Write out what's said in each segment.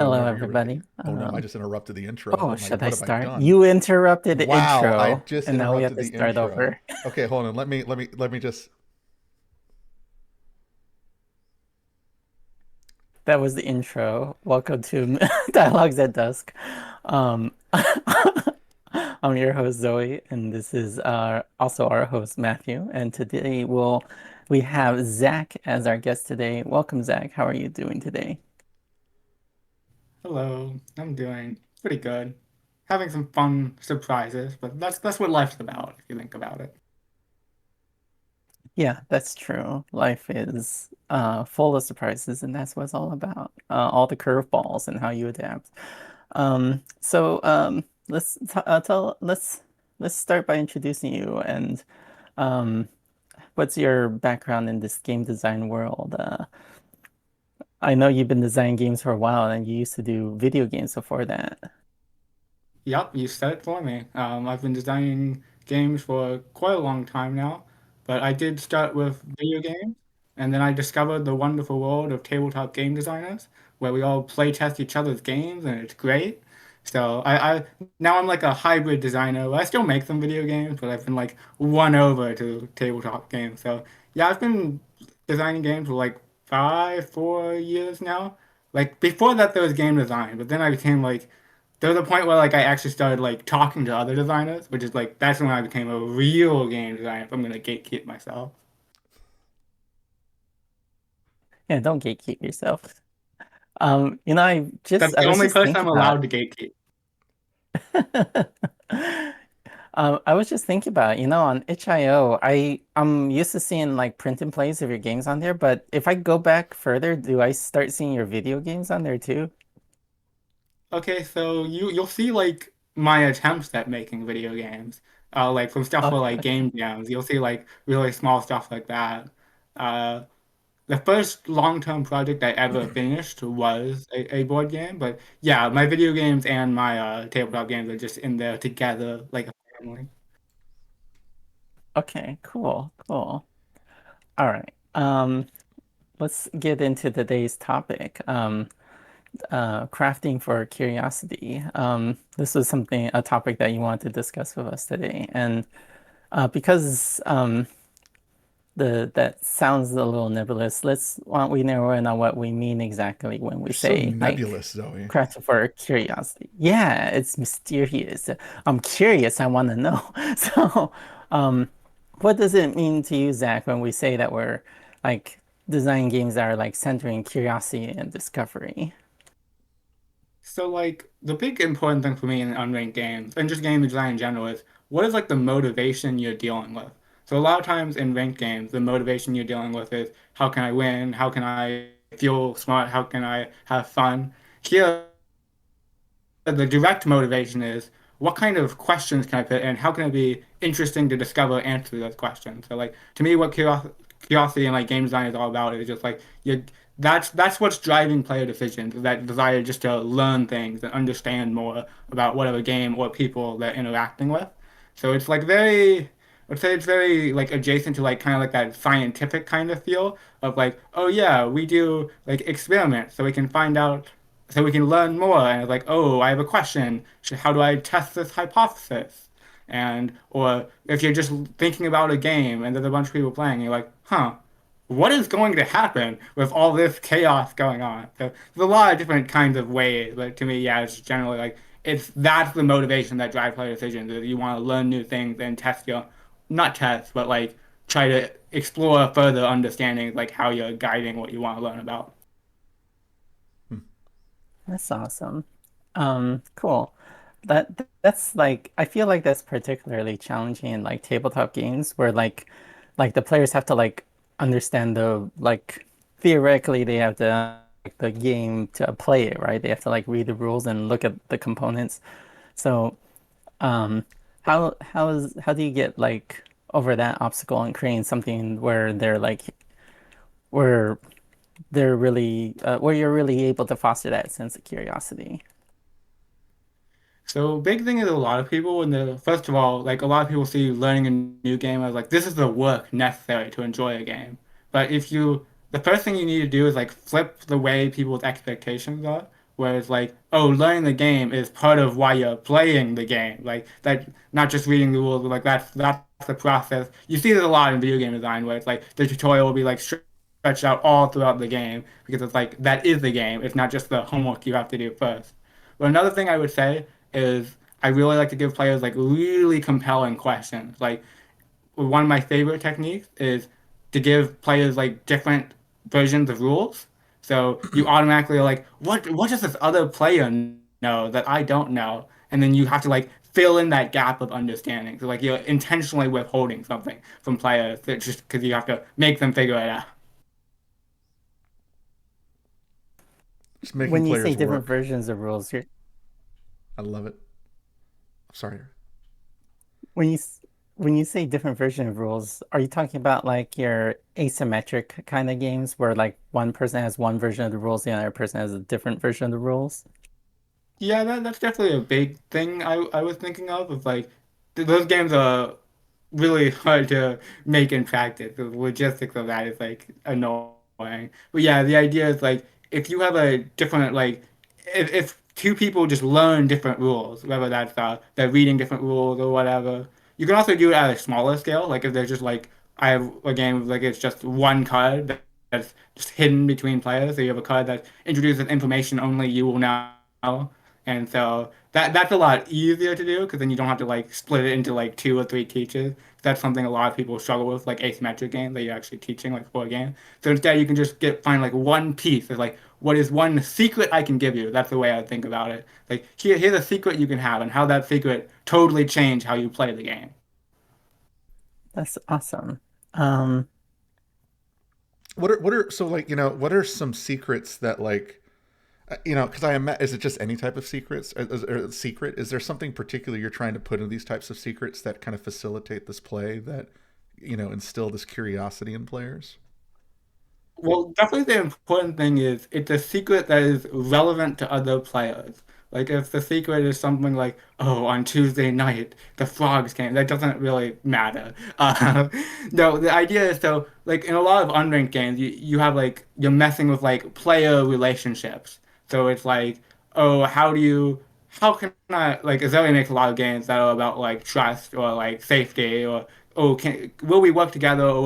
going Hello, over here with everybody. the. Oh no, I just interrupted the intro. Oh, Oh my, should I what have I start? done? You interrupted the Wow, I intro, just and now we have interrupted to the start intro. over. Okay, hold on. Let me just. That was the intro. Welcome to Dialogues at Dusk. Um, I'm your host Zoe, and this is also our host Matthew. And today we have Zach as our guest today. Welcome, Zach. How are you doing today? Hello, I'm doing pretty good. Having some fun surprises, but that's what life's about if you think about it. Yeah, that's true. Life is full of surprises, and that's what it's all about. All the curveballs and how you adapt. Let's t tell let's start by introducing you and um, what's your background in this game design world? I know you've been designing games for a while, and you used to do video games before that. Yep, you said it for me. I've been designing games for quite a long time now, but I did start with video games, and then I discovered the wonderful world of tabletop game designers, where we all play test each other's games, and it's great. So I now I'm like a hybrid designer. I still make some video games, but I've been like won over to tabletop games. So yeah, I've been designing games for like 4 years now. Like before that, there was game design, but then I became like there was a point where like I actually started like talking to other designers, which is like that's when I became a real game designer. If I'm gonna gatekeep myself. Yeah, don't gatekeep yourself. That's I the was only just person thinking I'm about. allowed to gatekeep. I was just thinking about, on itch.io, I'm used to seeing like print and plays of your games on there, but if I go back further, do I start seeing your video games on there too? Okay, so you'll see like my attempts at making video games, like from stuff for Okay, like okay. game jams. You'll see like really small stuff like that. Uh, the first long-term project I ever finished was a board game, but yeah, my video games and my tabletop games are just in there together like a family. Okay, cool, cool. All right. Let's get into today's topic. Crafting for curiosity. This was a topic that you wanted to discuss with us today. And because that sounds a little nebulous. Why don't we narrow in on what we mean exactly when we You're so say like nebulous, Zoe. craft for curiosity. Yeah, it's mysterious. I'm curious. I want to know. So, um, what does it mean to you, Zach, when we say that we're like designing games that are like centering curiosity and discovery? So like the big important thing for me in unranked games and just game design in general is what is like the motivation you're dealing with. So a lot of times in ranked games, the motivation you're dealing with is how can I win? How can I feel smart? How can I have fun? Here, the direct motivation is what kind of questions can I put and how can it be interesting to discover answer those questions. So like to me, what curiosity and like game design is all about is just like you that's what's driving player decisions, is that desire just to learn things and understand more about whatever game or people they're interacting with. So it's like very, I'd say it's very like adjacent to like kind of like that scientific kind of feel of like, oh yeah, we do like experiments so we can find out, so we can learn more. And it's like, oh, I have a question. How do I test this hypothesis? And or if you're just thinking about a game and there's a bunch of people playing, you're like, huh, what is going to happen with all this chaos going on? So there's a lot of different kinds of ways, but to me, yeah, it's generally like that's the motivation that drives player decisions. Is you want to learn new things and test your, not test, but like try to explore further understanding like how you're guiding what you want to learn about. Hmm. That's awesome. Cool. That's like I feel like that's particularly challenging in like tabletop games where like the players have to like understand the like theoretically they have to like the game to play it, right? They have to like read the rules and look at the components. So, how do you get like over that obstacle and creating something where where they're really where you're really able to foster that sense of curiosity? So big thing is a lot of people when the first of all, like a lot of people see learning a new game as like this is the work necessary to enjoy a game. But if you the first thing you need to do is like flip the way people's expectations are, where it's like, oh, learning the game is part of why you're playing the game. Like that, not just reading the rules, but like that's the process. You see this a lot in video game design where it's like the tutorial will be like stretched out all throughout the game because it's like that is the game. It's not just the homework you have to do first. But another thing I would say is I really like to give players like really compelling questions. Like one of my favorite techniques is to give players like different versions of rules. So you automatically are like, what does this other player know that I don't know? And then you have to like fill in that gap of understanding. So like you're intentionally withholding something from players that just because you have to make them figure it out. Just making When you say players different work. versions of rules, you're I love it. Sorry. when you s- when you say different version of rules, are you talking about like your asymmetric kind of games where like one person has one version of the rules, the other person has a different version of the rules? Yeah, that's definitely a big thing I was thinking of like those games are really hard to make in practice. The logistics of that is like annoying. But yeah, the idea is like if you have a different like if two people just learn different rules, whether that's they're reading different rules or whatever, you can also do it at a smaller scale. Like if there's just like I have a game like it's just one card that's just hidden between players. So you have a card that introduces information only you will know. And so that's a lot easier to do because then you don't have to like split it into like two or three teachers. That's something a lot of people struggle with, like asymmetric games that you're actually teaching like for a game. So instead, you can just find like one piece. It's like what is one secret I can give you? That's the way I think about it. Like here's a secret you can have, and how that secret totally change how you play the game. That's awesome. Um, What are so like what are some secrets that like because is it just any type of secrets or secret? Is there something particular you're trying to put in these types of secrets that kind of facilitate this play that instill this curiosity in players? Well, definitely the important thing is it's a secret that is relevant to other players. Like if the secret is something like, oh, on Tuesday night the frogs came, that doesn't really matter. No, the idea is so like in a lot of unranked games, you have like you're messing with like player relationships. So it's like, oh, how can I like Azalea makes a lot of games that are about like trust or like safety or oh, will we work together or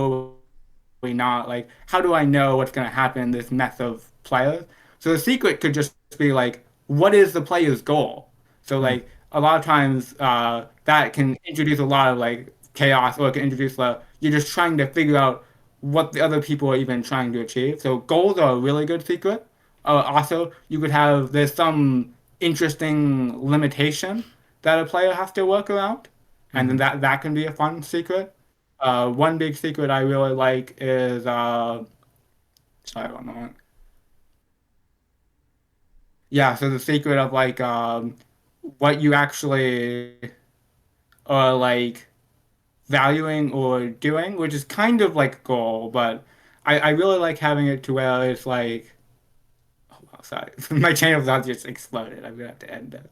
will not? Like, how do I know what's going to happen in this mess of players? So the secret could just be like, what is the player's goal? So Hmm. like a lot of times that can introduce a lot of like chaos or it can introduce you're just trying to figure out what the other people are even trying to achieve. So goals are a really good secret. Also, you could have there's some interesting limitation that a player has to work around, and then Hmm. that can be a fun secret. One big secret I really like is sorry, one moment. Yeah, so the secret of like what you actually are like valuing or doing, which is kind of like a goal, but I really like having it to where it's like oh wow, sorry. My chain of thought just exploded. I'm gonna have to end that.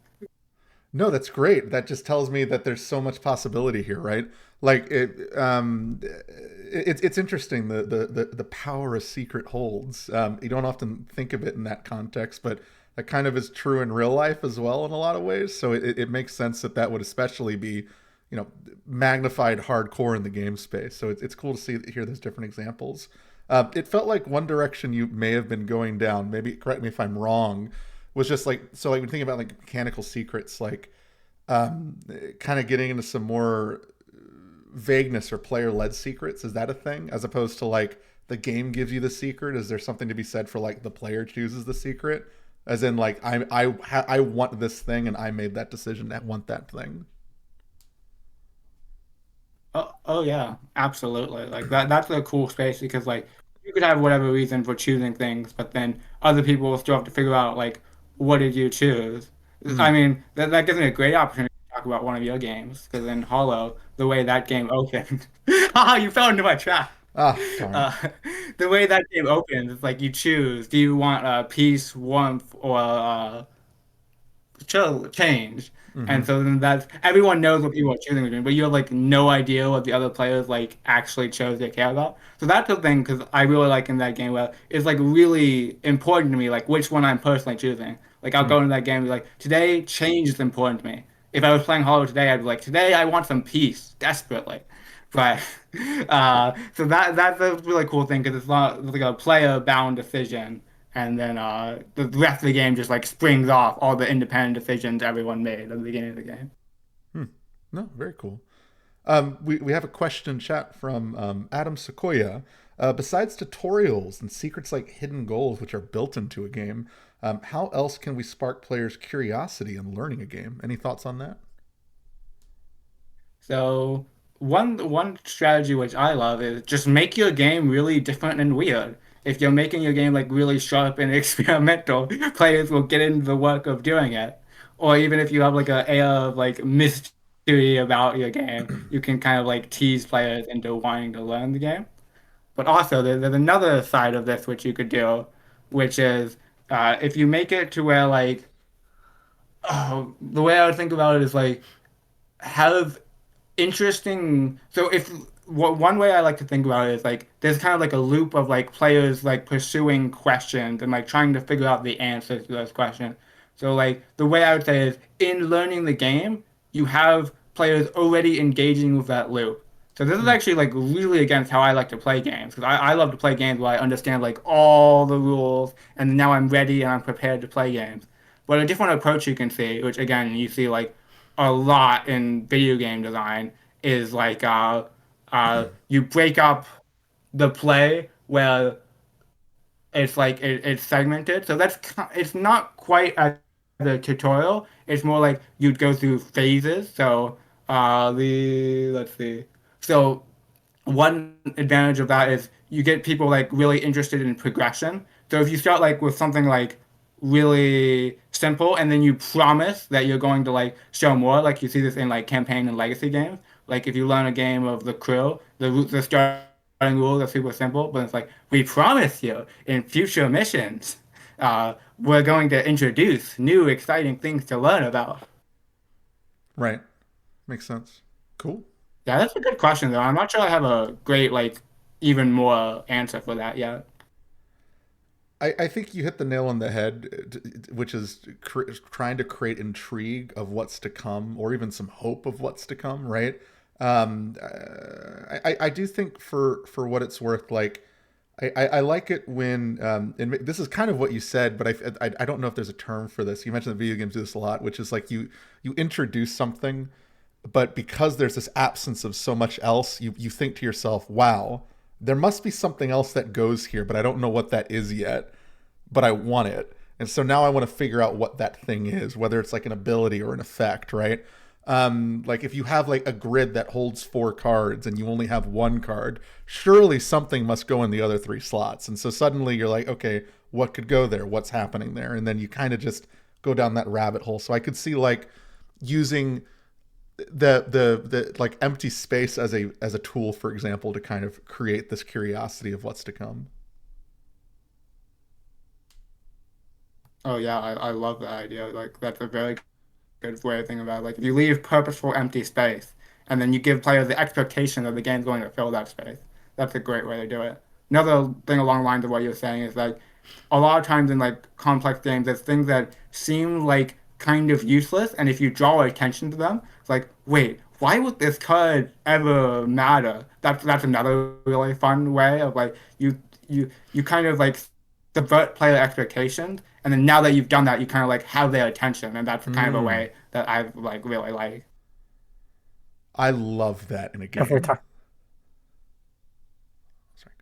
No, that's great. That just tells me that there's so much possibility here, right? Like it's interesting the power a secret holds. You don't often think of it in that context, but that kind of is true in real life as well in a lot of ways. So it makes sense that that would especially be, magnified hardcore in the game space. So it's cool to hear those different examples. It felt like one direction you may have been going down. Maybe correct me if I'm wrong. Was just like so like when thinking about like mechanical secrets, like um, kind of getting into some more vagueness or player led secrets. Is that a thing as opposed to like the game gives you the secret? Is there something to be said for like the player chooses the secret? As in like I want this thing and I made that decision to want that thing. Oh yeah, absolutely. Like that's a cool space because like you could have whatever reason for choosing things, but then other people will still have to figure out like what did you choose? I Mm. mean, that gives me a great opportunity to talk about one of your games because in Hollow, the way that game opened, haha, you fell into my trap. Ah, darn. Uh, the way that game opens, it's like you choose, do you want peace, warmth, or chill change. Mm-hmm. And so then that's everyone knows what people are choosing between, but you have like no idea what the other players like actually chose they care about. So that's the thing because I really like in that game where it's like really important to me like which one I'm personally choosing. Like I'll Mm. go into that game and be like, today change is important to me. If I was playing Hollow today, I'd be like, today I want some peace desperately. But so that's a really cool thing because it's not like a player bound decision, and then the rest of the game just like springs off all the independent decisions everyone made at the beginning of the game. Hmm. No, very cool. We have a question in chat from Adam Sequoia. Besides tutorials and secrets like hidden goals, which are built into a game, how else can we spark players' curiosity in learning a game? Any thoughts on that? So one strategy which I love is just make your game really different and weird. If you're making your game like really sharp and experimental, players will get into the work of doing it. Or even if you have like a air of like mystery about your game, you can kind of like tease players into wanting to learn the game. But also there's another side of this which you could do, which is if you make it to where like the way I would think about it is like have interesting. So if one way I like to think about it is like there's kind of like a loop of like players like pursuing questions and like trying to figure out the answers to those questions. So like the way I would say is in learning the game, you have players already engaging with that loop. So this is Hmm. actually like really against how I like to play games because I love to play games where I understand like all the rules and now I'm ready and I'm prepared to play games. But a different approach you can see, which again you see like a lot in video game design, is like you break up the play where it's like it's segmented. So it's not quite as a tutorial. It's more like you'd go through phases. So the let's see. So one advantage of that is you get people like really interested in progression. So if you start like with something like really simple and then you promise that you're going to like show more, like you see this in like campaign and legacy games. Like if you learn a game of the crew, the starting rules are super simple, but it's like we promise you in future missions, we're going to introduce new exciting things to learn about. Right. Makes sense. Cool. Yeah, that's a good question though. I'm not sure I have a great like even more answer for that yet. I think you hit the nail on the head, which is trying to create intrigue of what's to come, or even some hope of what's to come. Right. I do think for what it's worth, like I like it when and this is kind of what you said, but I don't know if there's a term for this. You mentioned that video games do this a lot, which is like you introduce something, but because there's this absence of so much else, you think to yourself, wow, there must be something else that goes here, but I don't know what that is yet, but I want it. And so now I want to figure out what that thing is, whether it's like an ability or an effect, right? Like if you have like a grid that holds 4 cards and you only have 1 card, surely something must go in the other 3 slots. And so suddenly you're like, okay, what could go there? What's happening there? And then you kind of just go down that rabbit hole. So I could see like using the like empty space as a tool, for example, to kind of create this curiosity of what's to come. Oh yeah, I love that idea. Like that's a very good way of thinking about it. Like if you leave purposeful empty space and then you give players the expectation that the game's going to fill that space, that's a great way to do it. Another thing along the lines of what you're saying is like a lot of times in like complex games, there's things that seem like kind of useless, and if you draw attention to them, it's like, wait, why would this card ever matter? That's another really fun way of like you kind of like subvert player expectations, and then now that you've done that, you kind of like have their attention, and that's kind of a Mm, way that I like really like. I love that in a If we're game. talking, Sorry.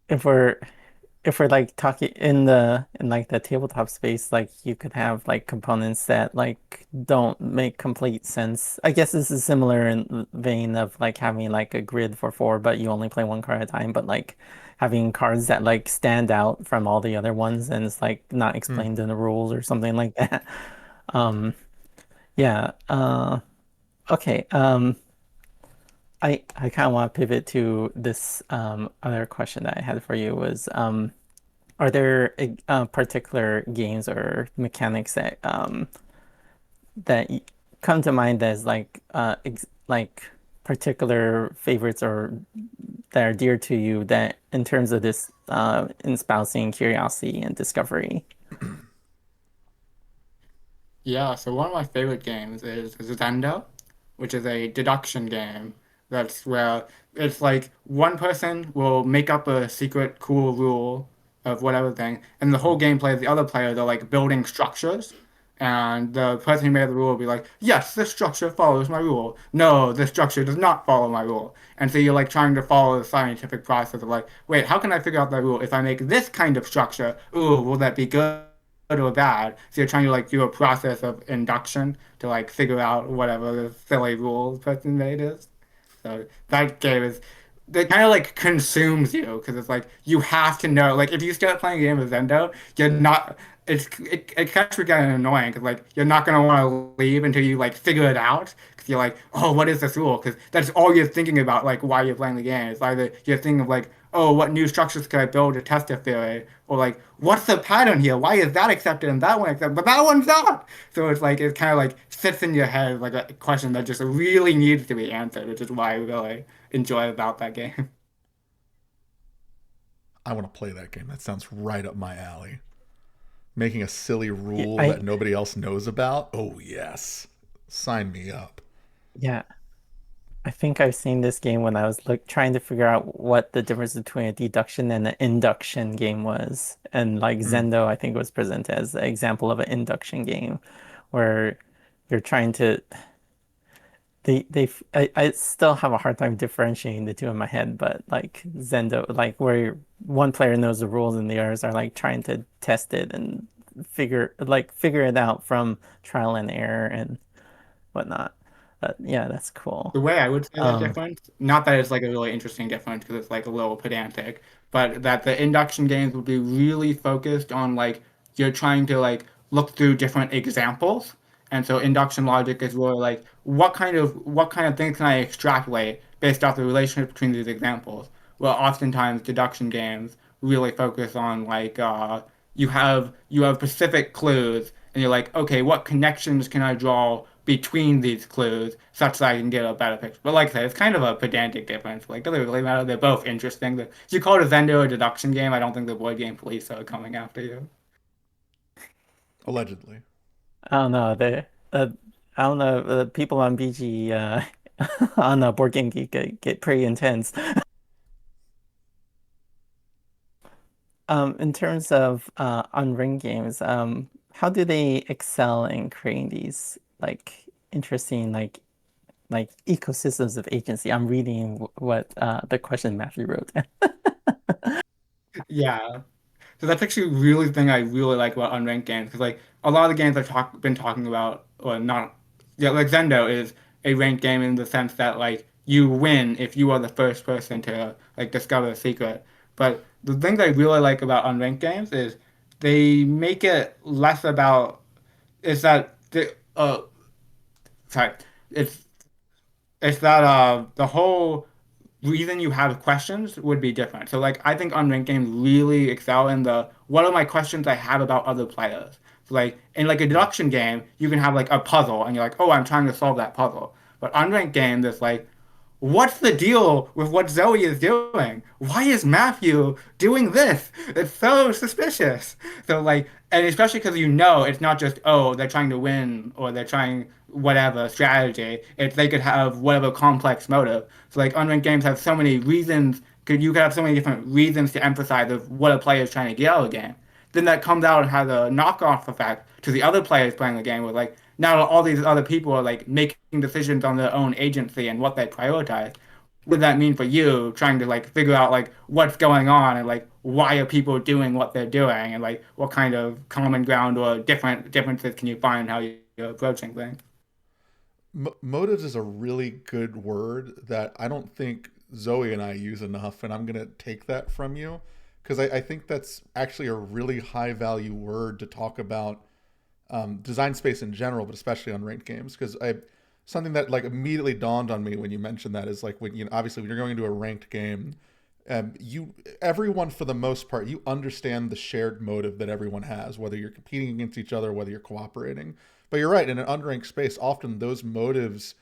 if we're like talking in like the tabletop space, like you could have like components that like don't make complete sense. I guess this is similar in the vein of like having like a grid for four, but you only play one card at a time, but like having cards that like stand out from all the other ones and it's like not Hmm. explained in the rules or something like that. Um, yeah. Okay. I kind of want to pivot to this other question that I had for you was are there particular games or mechanics that come to mind as like ex like particular favorites or that are dear to you that in terms of this espousing curiosity and discovery? Yeah, so one of my favorite games is Zendo, which is a deduction game. That's where it's like one person will make up a secret cool rule of whatever thing, and the whole game plays the other player, they're like building structures. And the person who made the rule will be like, yes, this structure follows my rule. No, this structure does not follow my rule. And so you're like trying to follow the scientific process of like, wait, how can I figure out that rule? If I make this kind of structure, ooh, will that be good or bad? So you're trying to like do a process of induction to like figure out whatever the silly rule the person made is. So that game is it kind of like consumes you because it's like you have to know. Like if you start playing a game of Zendo, you're not. It kind of getting annoying because like you're not gonna want to leave until you like figure it out because you're like, oh, what is this rule? Because that's all you're thinking about like while you're playing the game. It's either you're thinking of like, oh, what new structures can I build to test a theory, or like, what's the pattern here? Why is that accepted and that one accepted, but that one's not? So it's like it kind of like sits in your head like a question that just really needs to be answered, which is why I really enjoy about that game. I want to play that game. That sounds right up my alley. Making a silly Yeah, rule that nobody else knows about? Oh, yes. Sign me up. yeah, I think I've seen this game when I was trying to figure out what the difference between a deduction and an induction game was. And like Mm. Zendo, I think was presented as the example of an induction game where you're trying to I still have a hard time differentiating the two in my head, but like Zendo, like where one player knows the rules and the others are like trying to test it and figure it out from trial and error and whatnot. But yeah, that's cool. The way I would say that Um, difference, not that it's like a really interesting difference because it's like a little pedantic, but that the induction games would be really focused on like you're trying to like look through different examples. And so induction logic is really like what kind of things can I extrapolate based off the relationship between these examples? Well, oftentimes deduction games really focus on like you have specific clues and you're like, okay, what connections can I draw between these clues such that I can get a better picture? But like I said, it's kind of a pedantic difference. Like, doesn't really matter. They're both interesting. If you call it a Zendo a deduction game, I don't think the board game police are coming after you. Allegedly. I don't know. I don't know. The people on BG on Board Game Geek get pretty intense. In terms of Unring games, how do they excel in creating these like interesting like ecosystems of agency? I'm reading what the question Matthew wrote. Yeah. So that's actually really the thing I really like about unranked games because like a lot of the games been talking about or not yeah like Zendo is a ranked game in the sense that like you win if you are the first person to like discover a secret. But the thing that I really like about unranked games is they make it less about is that the sorry it's it's that the whole reason you have questions would be different. So like I think unranked games really excel in the what are my questions I have about other players. So like in like a Mm. deduction game, you can have like a puzzle and you're like, oh, I'm trying to solve that puzzle. But unranked game, there's like what's the deal with what Zoe is doing? Why is Matthew doing this? It's so suspicious. So like, and especially because you know it's not just oh they're trying to win or they're trying whatever strategy. It's they could have whatever complex motive. So like unranked games have so many reasons. You could have so many different reasons to emphasize of what a player is trying to get out of the game. Then that comes out and has a knockoff effect to the other players playing the game. With like now all these other people are like making decisions on their own agency and what they prioritize. What does that mean for you trying to like figure out like what's going on and like why are people doing what they're doing and like what kind of common ground or differences can you find how you're approaching things? Motives is a really good word that I don't think Zoe and I use enough, and I'm going to take that from you because I think that's actually a really high value word to talk about design space in general, but especially on ranked games. Because I something that like immediately dawned on me when you mentioned that is like when you know obviously when you're going into a ranked game, you everyone for the most part you understand the shared motive that everyone has, whether you're competing against each other, whether you're cooperating. But you're right, in an unranked space, often those motives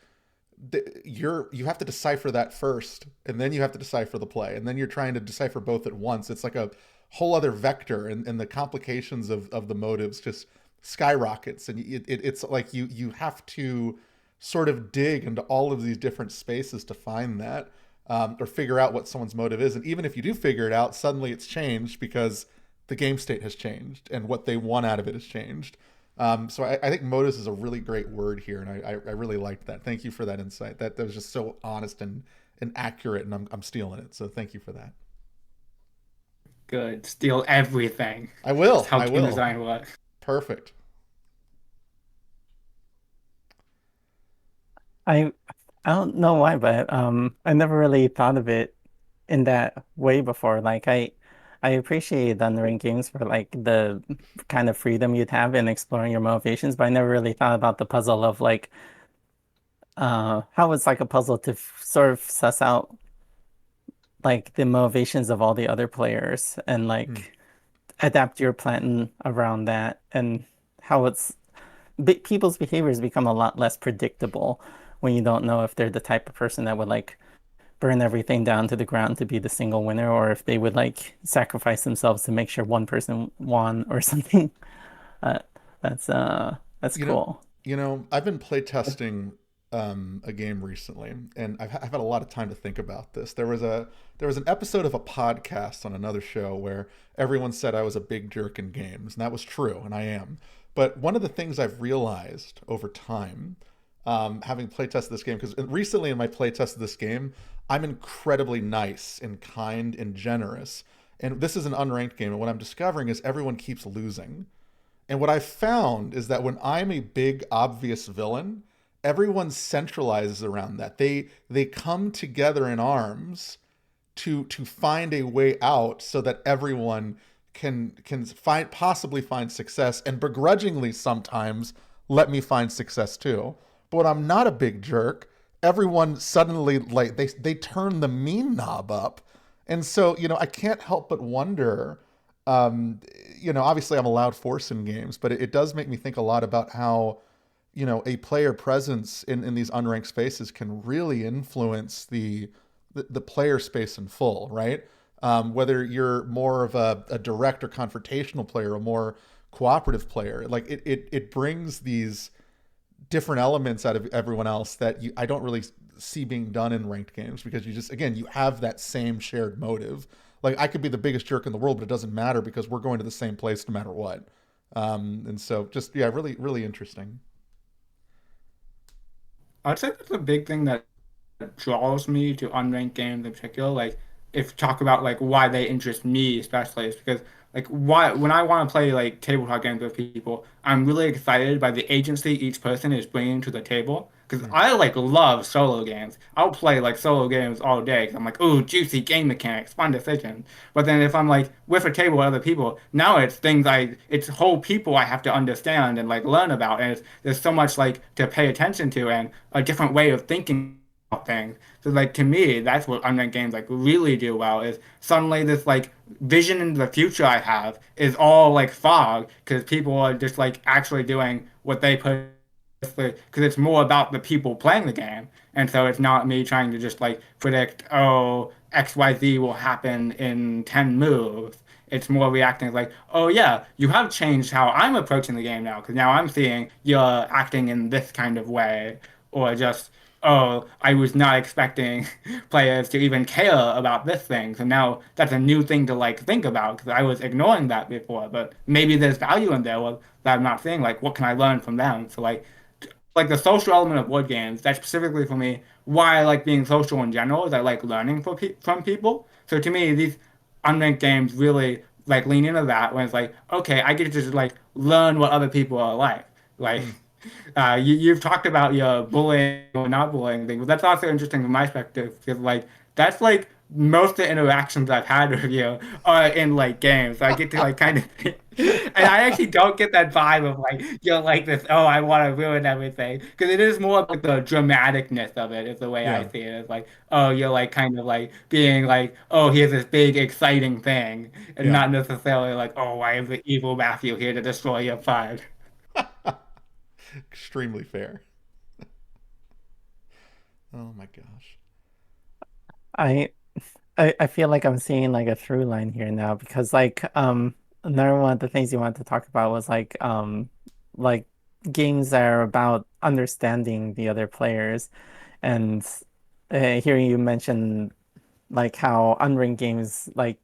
you have to decipher that first, and then you have to decipher the play, and then you're trying to decipher both at once. It's like a whole other vector, and the complications of the motives just skyrockets, and it's like you have to sort of dig into all of these different spaces to find that, or figure out what someone's motive is. And even if you do figure it out, suddenly it's changed because the game state has changed and what they want out of it has changed. So I think modus is a really great word here, and I really liked that. Thank you for that insight. That was just so honest and accurate, and I'm stealing it. So thank you for that. Good. Steal everything. I That's will. how I game will. design works. Perfect. I I don't know why, but I never really thought of it in that way before. Like I appreciate the Unranked games for like the kind of freedom you'd have in exploring your motivations, but I never really thought about the puzzle of like how it's like a puzzle to sort of suss out like the motivations of all the other players and Hmm. like adapt your plan around that and how it's people's behaviors become a lot less predictable when you don't know if they're the type of person that would like burn everything down to the ground to be the single winner or if they would like sacrifice themselves to make sure one person won or something. Uh, that's You know, cool. I've been playtesting a game recently, and I've had a lot of time to think about this. There was an episode of a podcast on another show where everyone said I was a big jerk in games, and that was true, and I am. But one of the things I've realized over time, having playtested this game, because recently in my playtest of this game, I'm incredibly nice and kind and generous. And this is an unranked game, and what I'm discovering is everyone keeps losing. And what I've found is that when I'm a big obvious villain, everyone centralizes around that. They come together in arms to find a way out so that everyone can possibly find success, and begrudgingly sometimes let me find success too. But when I'm not a big jerk, everyone suddenly like they turn the mean knob up. And so, I can't help but wonder, um, obviously I'm a loud force in games, but it does make me think a lot about how, a player presence in these unranked spaces can really influence the player space in full, right? Whether you're more of a direct or confrontational player, a more cooperative player, like it brings these different elements out of everyone else that I don't really see being done in ranked games, because you just, again, you have that same shared motive. Like I could be the biggest jerk in the world, but it doesn't matter because we're going to the same place no matter what. And so just, yeah, really, really interesting. I'd say that's a big thing that draws me to unranked games in particular. Like, if talk about like why they interest me, especially, is because like why when I want to play like tabletop games with people, I'm really excited by the agency each person is bringing to the table. Because Mm, I like love solo games. I'll play like solo games all day. 'Cause I'm like, oh, juicy game mechanics, fun decisions. But then if I'm like with a table with other people, now it's whole people I have to understand and like learn about, and there's so much like to pay attention to and a different way of thinking things. So like to me, that's what unranked games like really do well is suddenly this like vision into the future I have is all like fog because people are just like actually doing what they put because it's more about the people playing the game. And so it's not me trying to just like predict, oh, XYZ will happen in 10 moves. It's more reacting like, oh yeah, you have changed how I'm approaching the game now because now I'm seeing you're acting in this kind of way, or just oh, I was not expecting players to even care about this thing. So now that's a new thing to like think about because I was ignoring that before. But maybe there's value in there that I'm not seeing. Like, what can I learn from them? So like the social element of board games, that's specifically for me why I like being social in general is I like learning from people. So to me, these unranked games really like lean into that when it's like, okay, I get to just like learn what other people are like. Like mm, you've talked about your bullying or not bullying thing, but that's also interesting from my perspective because like that's like most of the interactions I've had with you are in like games. So I get to like kind of, and I actually don't get that vibe of like you're like this. Oh, I want to ruin everything because it is more like the dramaticness of it is the way I yeah, see it. It's like oh, you're like kind of like being like oh, here's this big exciting thing, and yeah. not necessarily like oh, why is the evil Matthew here to destroy your fun? Extremely fair. Oh my gosh. I I feel like I'm seeing like a through line here now because like another one of the things you wanted to talk about was like like games that are about understanding the other players. And hearing you mention like how unranked games like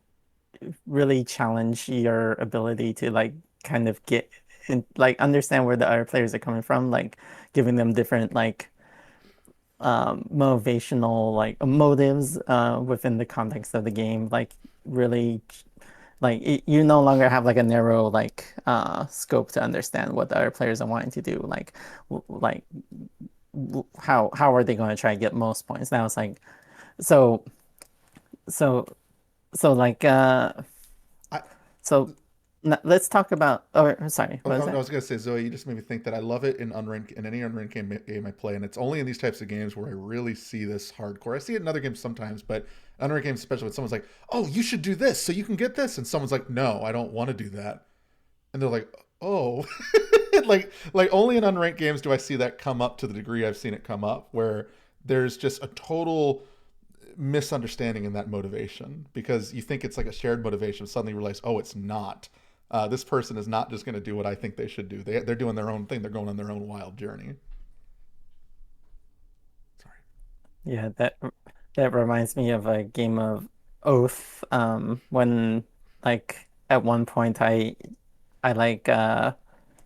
really challenge your ability to like kind of get and like understand where the other players are coming from, like giving them different like motivational like motives within the context of the game, like really like you no longer have like a narrow like scope to understand what the other players are wanting to do, like like how are they going to try to get most points. Now it's like so so so like I, so let's talk about, or sorry, Oh, what is I that? was gonna say, Zoe, you just made me think that I love it in unranked in any unranked game I play, and it's only in these types of games where I really see this hardcore. I see it in other games sometimes, but unranked games, especially when someone's like, "Oh, you should do this so you can get this," and someone's like, "No, I don't want to do that," and they're like, "Oh," like only in unranked games do I see that come up to the degree I've seen it come up, where there's just a total misunderstanding in that motivation because you think it's like a shared motivation. Suddenly you realize, oh, it's not. This person is not just going to do what I think they should do. They're doing their own thing. They're going on their own wild journey. Sorry. Yeah, that reminds me of a game of Oath. When like at one point I like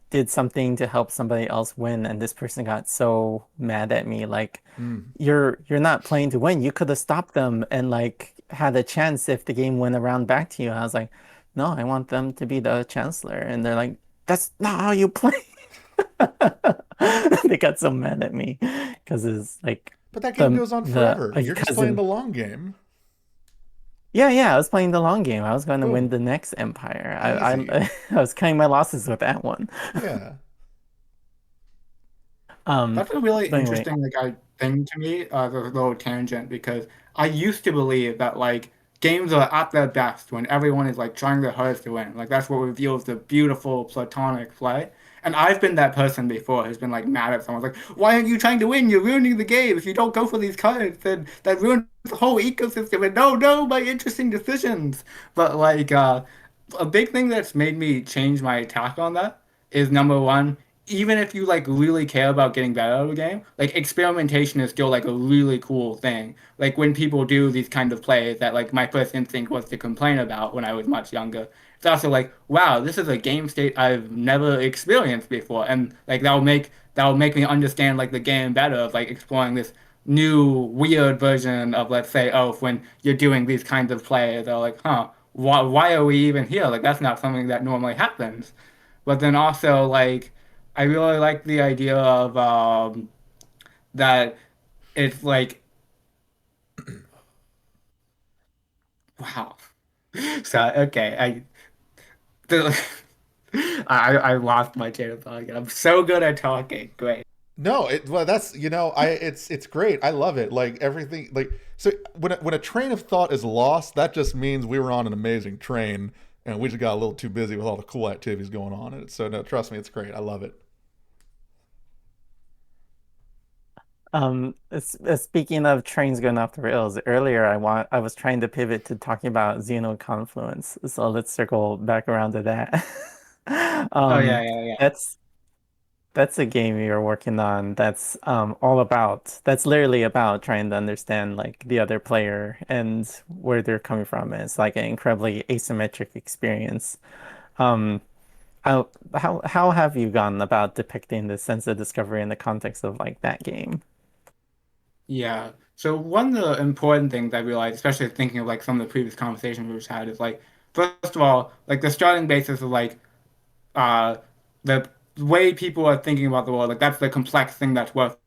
did something to help somebody else win, and this person got so mad at me, like Mm. you're not playing to win. You could have stopped them and like had a chance if the game went around back to you. I was like, no, I want them to be the chancellor, and they're like, that's not how you play. They got so mad at me because it's like But that game goes on the forever. You're just playing cousin. the long game. Yeah, I was playing the long game. I was going to win Boom. the next empire. I'm Easy. I was cutting my losses with that one. Yeah. That's a really But anyway, interesting thing to me, the little tangent, because I used to believe that like games are at their best when everyone is like trying their hardest to win. Like that's what reveals the beautiful platonic play. And I've been that person before who's been like mad at someone like, why aren't you trying to win? You're ruining the game. If you don't go for these cards, then that ruins the whole ecosystem. And no, no, my interesting decisions. But like a big thing that's made me change my attack on that is number one, even if you like really care about getting better at a game, like experimentation is still like a really cool thing. Like when people do these kind of plays that like my first instinct was to complain about when I was much younger. It's also like, wow, this is a game state I've never experienced before. And like that'll make me understand like the game better of like exploring this new weird version of let's say, oh, when you're doing these kinds of plays, they're like, huh, why are we even here? Like that's not something that normally happens. But then also like I really like the idea of that it's like wow. So okay, the, I lost my train of thought again. I'm so good at talking. Great. No, well that's I it's great. I love it. Like everything so when a train of thought is lost, that just means we were on an amazing train and we just got a little too busy with all the cool activities going on in it. So no, trust me, it's great. I love it. speaking of trains going off the rails, earlier I was trying to pivot to talking about Xenoconfluence, so let's circle back around to that. Oh yeah, Um, yeah, yeah. that's that's a game you're working on that's all about that's literally about trying to understand like the other player and where they're coming from. And it's like an incredibly asymmetric experience. Um, how have you gone about depicting the sense of discovery in the context of like that game? Yeah. So one of the important things I realized, especially thinking of like some of the previous conversations we've had, is like first of all, like the starting basis of like uh the way people are thinking about the world, like that's the complex thing that's worth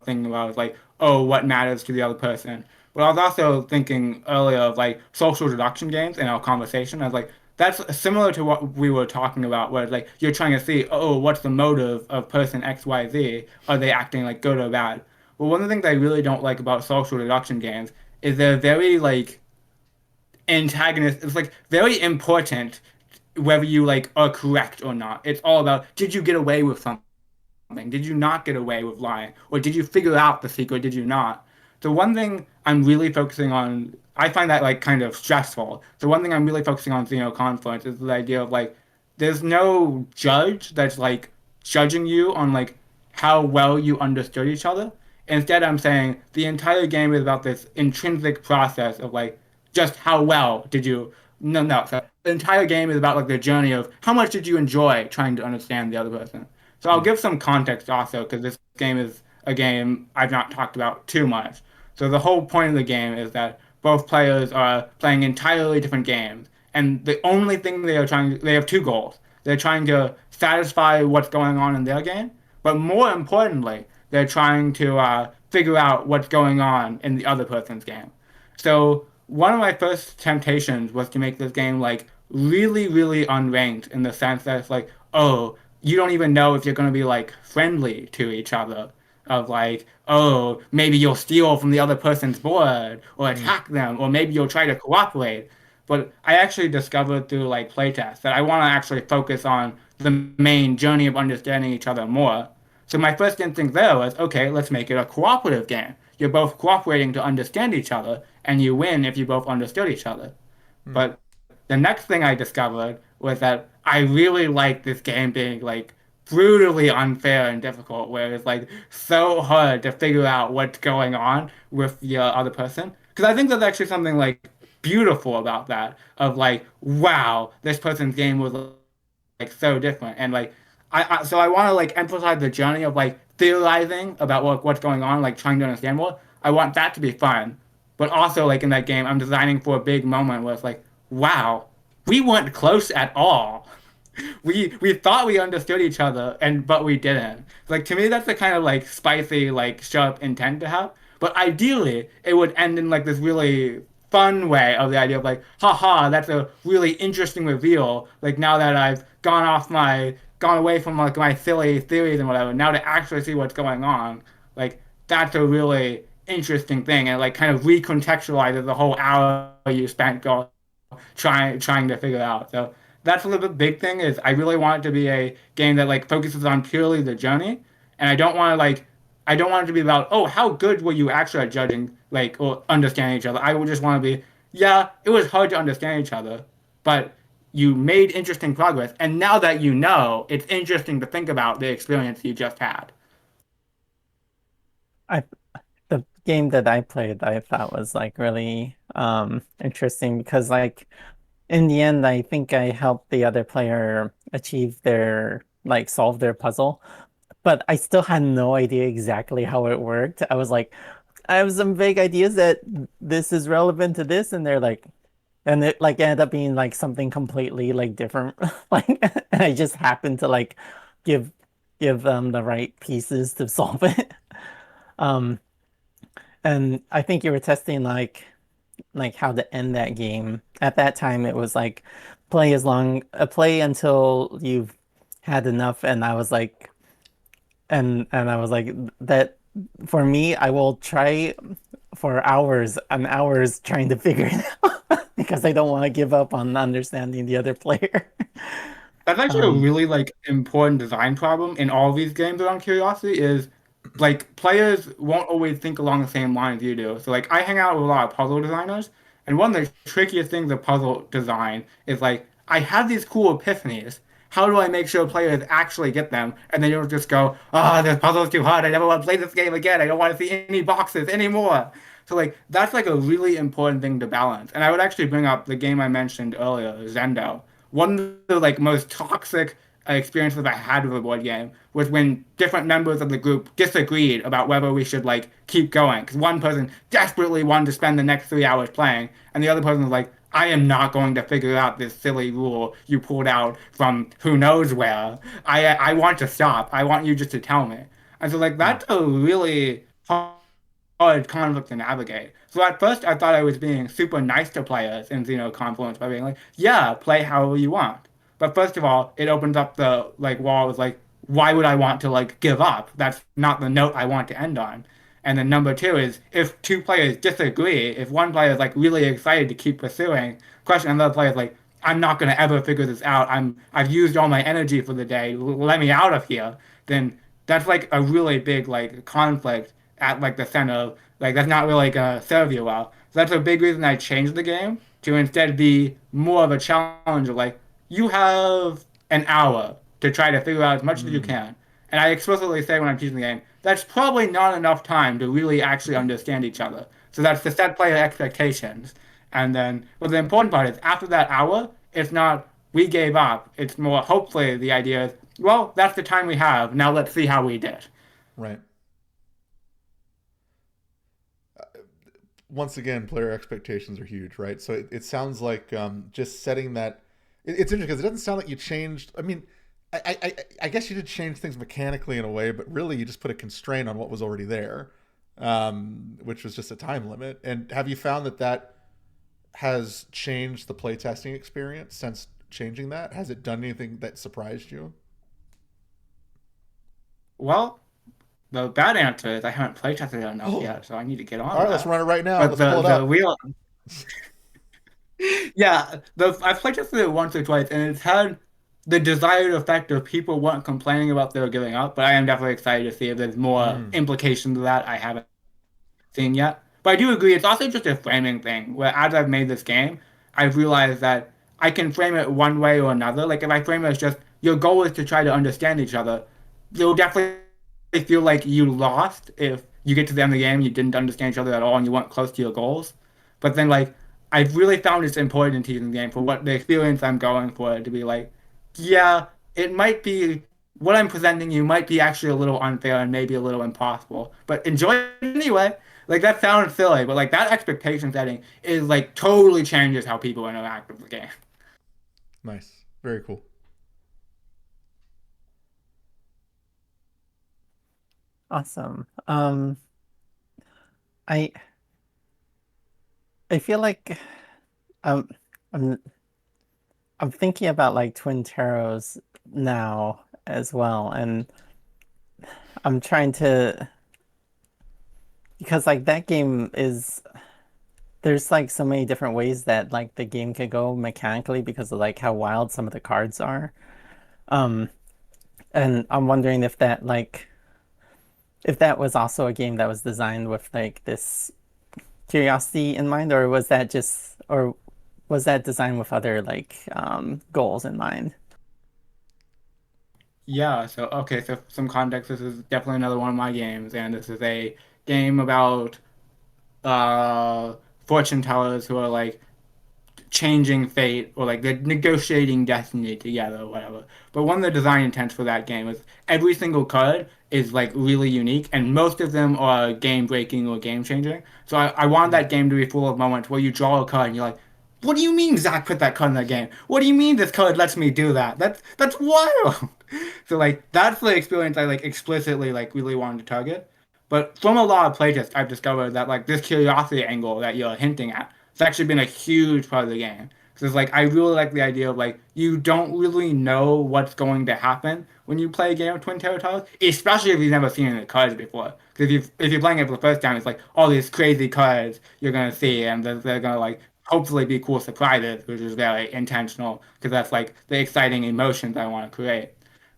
thinking about is like, oh, what matters to the other person. But I was also thinking earlier of like social deduction games in our conversation. I was like, that's similar to what we were talking about, where like you're trying to see, oh, what's the motive of person X, Y, Z? Are they acting like good or bad? Well, one of the things I really don't like about social deduction games is they're very like antagonist. It's like very important whether you like are correct or not. It's all about did you get away with something? Did you not get away with lying? Or did you figure out the secret? Did you not? The one thing I'm really focusing on, I find that like kind of stressful. The one thing I'm really focusing on Xenoconfluence is the idea of like, there's no judge that's like judging you on like how well you understood each other. Instead, I'm saying the entire game is about this intrinsic process of like just how well did you. No, no. So the entire game is about like the journey of how much did you enjoy trying to understand the other person. So I'll Mm. give some context also because this game is a game I've not talked about too much. So the whole point of the game is that both players are playing entirely different games, and the only thing they have two goals. They're trying to satisfy what's going on in their game, but more importantly, they're trying to figure out what's going on in the other person's game. So one of my first temptations was to make this game like really, really unranked in the sense that it's like, oh, you don't even know if you're going to be like friendly to each other. Of like, oh, maybe you'll steal from the other person's board or Mm. attack them, or maybe you'll try to cooperate. But I actually discovered through like playtests that I want to actually focus on the main journey of understanding each other more. So my first instinct there was, okay, let's make it a cooperative game. You're both cooperating to understand each other, and you win if you both understood each other. Mm. But the next thing I discovered was that I really like this game being like brutally unfair and difficult, where it's like so hard to figure out what's going on with the other person. Because I think there's actually something like beautiful about that, of like, wow, this person's game was like so different. And like so I want to like emphasize the journey of like theorizing about what's going on, like trying to understand more. I want that to be fun. But also like in that game, I'm designing for a big moment where it's like, wow, we weren't close at all. We thought we understood each other and but we didn't. Like to me that's the kind of like spicy, like sharp intent to have. But ideally it would end in like this really fun way of the idea of like, haha, that's a really interesting reveal. Like now that I've gone away from like my silly theories and whatever, now to actually see what's going on, like that's a really interesting thing and like kind of recontextualizes the whole hour you spent going trying to figure out. So that's a little bit big thing is I really want it to be a game that like focuses on purely the journey, and I don't want it to be about oh how good were you actually at judging like or understanding each other. I would just want to be yeah it was hard to understand each other, but you made interesting progress, and now that you know, it's interesting to think about the experience you just had. I the game that I played I thought was like really interesting because like in the end I think I helped the other player achieve their like solve their puzzle, but I still had no idea exactly how it worked. I was like, I have some vague ideas that this is relevant to this, and they're like, and it like ended up being like something completely like different. Like, and I just happened to like give give them the right pieces to solve it. Um, and I think you were testing like how to end that game. At that time, it was like play until you've had enough, and I was like, and I was like that for me, I will try for hours and hours trying to figure it out because I don't want to give up on understanding the other player. That's actually a Um, really like important design problem in all these games around curiosity is like players won't always think along the same lines you do. So like I hang out with a lot of puzzle designers, and one of the trickiest things of puzzle design is like I have these cool epiphanies. How do I make sure players actually get them? And they don't just go, oh, this puzzle's too hard. I never want to play this game again. I don't want to see any boxes anymore. So like that's like a really important thing to balance. And I would actually bring up the game I mentioned earlier, Zendo. One of the like most toxic experiences I had with a board game was when different members of the group disagreed about whether we should like keep going. Because one person desperately wanted to spend the next 3 hours playing, and the other person was like, I am not going to figure out this silly rule you pulled out from who knows where. I want to stop. I want you just to tell me. And so like Mm. that's a really hard conflict to navigate. So at first I thought I was being super nice to players in Xenoconfluence by being like, yeah, play however you want. But first of all, it opens up the like wall. It's like, why would I want to like give up? That's not the note I want to end on. And then number two is if two players disagree, if one player is like really excited to keep pursuing, question another player is like, I'm not gonna ever figure this out. I've used all my energy for the day. Let me out of here. Then that's like a really big like conflict at like the center of like that's not really gonna serve you well. So that's a big reason I changed the game to instead be more of a challenge of like you have an hour. to try to figure out as much as you Mm, can. And I explicitly say when I'm teaching the game, that's probably not enough time to really actually understand each other. So that's to set player expectations. And then, but the important part is after that hour, it's not we gave up. It's more hopefully the idea is, well, that's the time we have. Now let's see how we did. right. Once again, player expectations are huge, right? So it sounds like just setting that. It's interesting because it doesn't sound like you changed. I mean, I guess you did change things mechanically in a way, but really you just put a constraint on what was already there, which was just a time limit. And have you found that that has changed the playtesting experience since changing that? Has it done anything that surprised you? Well, the bad answer is I haven't playtested it enough Oh, yet, so I need to get all on right, let's that. run it right now. But Let's pull it the up. real yeah, the I've playtested it once or twice, and it's had the desired effect of people weren't complaining about they were giving up. But I am definitely excited to see if there's more Mm, implications of that I haven't seen yet. But I do agree, it's also just a framing thing. Where as I've made this game, I've realized that I can frame it one way or another. Like if I frame it as just your goal is to try to understand each other, you'll definitely feel like you lost if you get to the end of the game, you didn't understand each other at all, and you weren't close to your goals. But then like I've really found it's important in teaching the game for what the experience I'm going for to be like, yeah, it might be what I'm presenting you might be actually a little unfair and maybe a little impossible, but enjoy it anyway. Like that sounds silly, but like that expectation setting is like totally changes how people interact with the game. nice. Very cool. Awesome. I I feel like um I'm I'm thinking about like Twin Taros now as well, and I'm trying to because like that game is there's like so many different ways that like the game could go mechanically because of like how wild some of the cards are. Um, and I'm wondering if that was also a game that was designed with like this curiosity in mind, or was that designed with other like goals in mind? Yeah, so okay, so some context, this is definitely another one of my games, and this is a game about uh fortune tellers who are like changing fate or like they're negotiating destiny together or whatever. But one of the design intents for that game is every single card is like really unique and most of them are game breaking or game changing. So I want Mm, that game to be full of moments where you draw a card and you're like, what do you mean Zach put that card in that game? What do you mean this card lets me do that? That's wild. So like that's the experience I like explicitly like really wanted to target. But from a lot of playtests, I've discovered that like this curiosity angle that you're hinting at, it's actually been a huge part of the game. Because it's like I really like the idea of like you don't really know what's going to happen when you play a game of Twin Terror Titles, especially if you've never seen any cards before. Because if you're playing it for the first time, it's like all these crazy cards you're gonna see, and they're gonna like hopefully be cool surprises, which is very intentional because that's like the exciting emotions I want to create.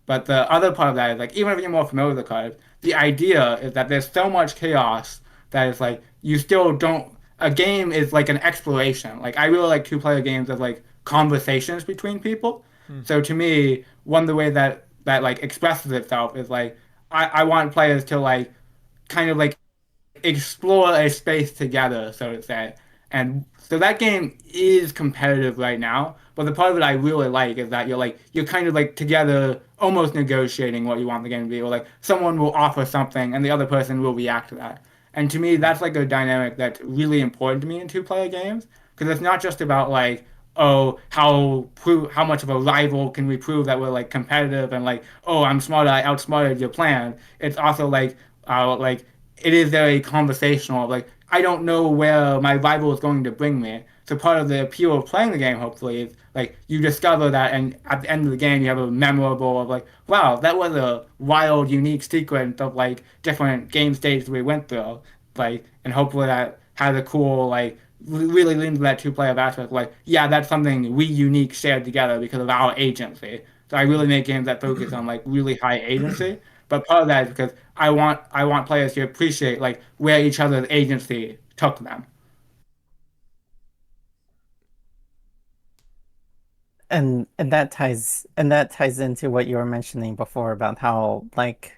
But the other part of that is like even if you're more familiar with the cards, the idea is that there's so much chaos that it's like you still don't. A game is like an exploration. Like I really like two-player games as like conversations between people. mm, So to me, one of the ways that like expresses itself is like I want players to like kind of like explore a space together, so to say. And so that game is competitive right now, but the part of it I really like is that you're kind of like together almost negotiating what you want the game to be, or like someone will offer something and the other person will react to that. And to me, mm, that's like a dynamic that's really important to me in two-player games because it's not just about like oh how much of a rival can we prove that we're like competitive and like oh I'm smarter I outsmarted your plan. It's also like it is very conversational. Like I don't know where my rival is going to bring me. So part of the appeal of playing the game, hopefully, is like you discover that, and at the end of the game, you have a memorable of like, wow, that was a wild, unique sequence of like different game stages we went through. Like, and hopefully that has a cool like really leans to that two-player aspect. Like, yeah, that's something we unique shared together because of our agency. So I really make games that focus on like really high agency. But part of that is because I want players to appreciate like where each other's agency took them. and that ties into what you were mentioning before about how like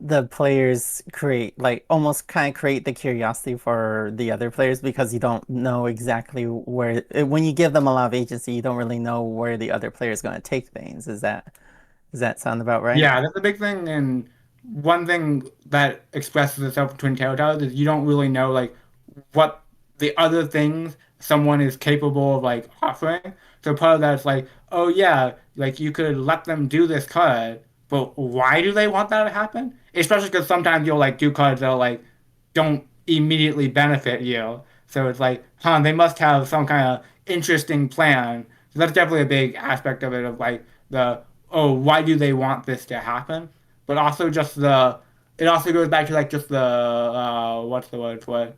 the players create like almost kind of create the curiosity for the other players because you don't know exactly where when you give them a lot of agency, you don't really know where the other player is going to take things. Does that sound about right? Yeah, that's a big thing, and one thing that expresses itself between Telltales is you don't really know like what the other things someone is capable of like offering. So part of that is like, oh yeah, like you could let them do this card, but why do they want that to happen? Especially because sometimes you'll like do cards that like don't immediately benefit you. So it's like, huh, they must have some kind of interesting plan. So that's definitely a big aspect of it of like the, oh, why do they want this to happen? But also just it also goes back to like just what's the word for it?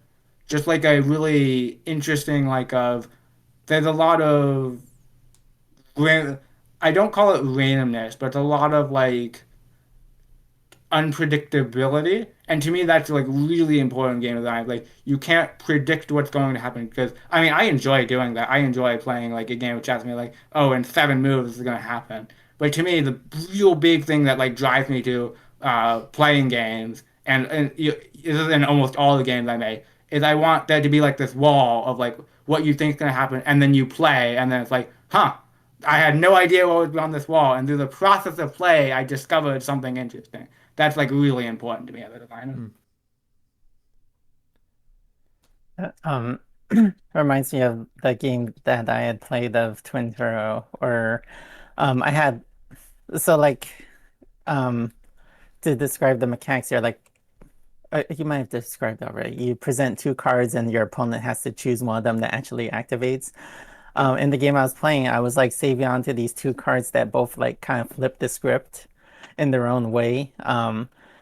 Just like a really interesting like there's a lot of ran- I don't call it randomness, but a lot of like unpredictability. And to me, that's like really important in game design. Like you can't predict what's going to happen because I mean I enjoy doing that. I enjoy playing like a game which asks me like, oh, in 7 moves this is gonna happen. But to me, the real big thing that like drives me to playing games and this is in almost all the games I make is I want there to be like this wall of like what you think is gonna happen, and then you play, and then it's like, huh. I had no idea what was on this wall, and through the process of play, I discovered something interesting. That's like really important to me as a designer. Hmm. Um, reminds me of the game that I had played of Twin Turbo, or I had so like um to describe the mechanics here, like you might have described already. You present two cards, and your opponent has to choose one of them that actually activates. In the game I was playing, I was like saving onto these two cards that both like kind of flip the script in their own way.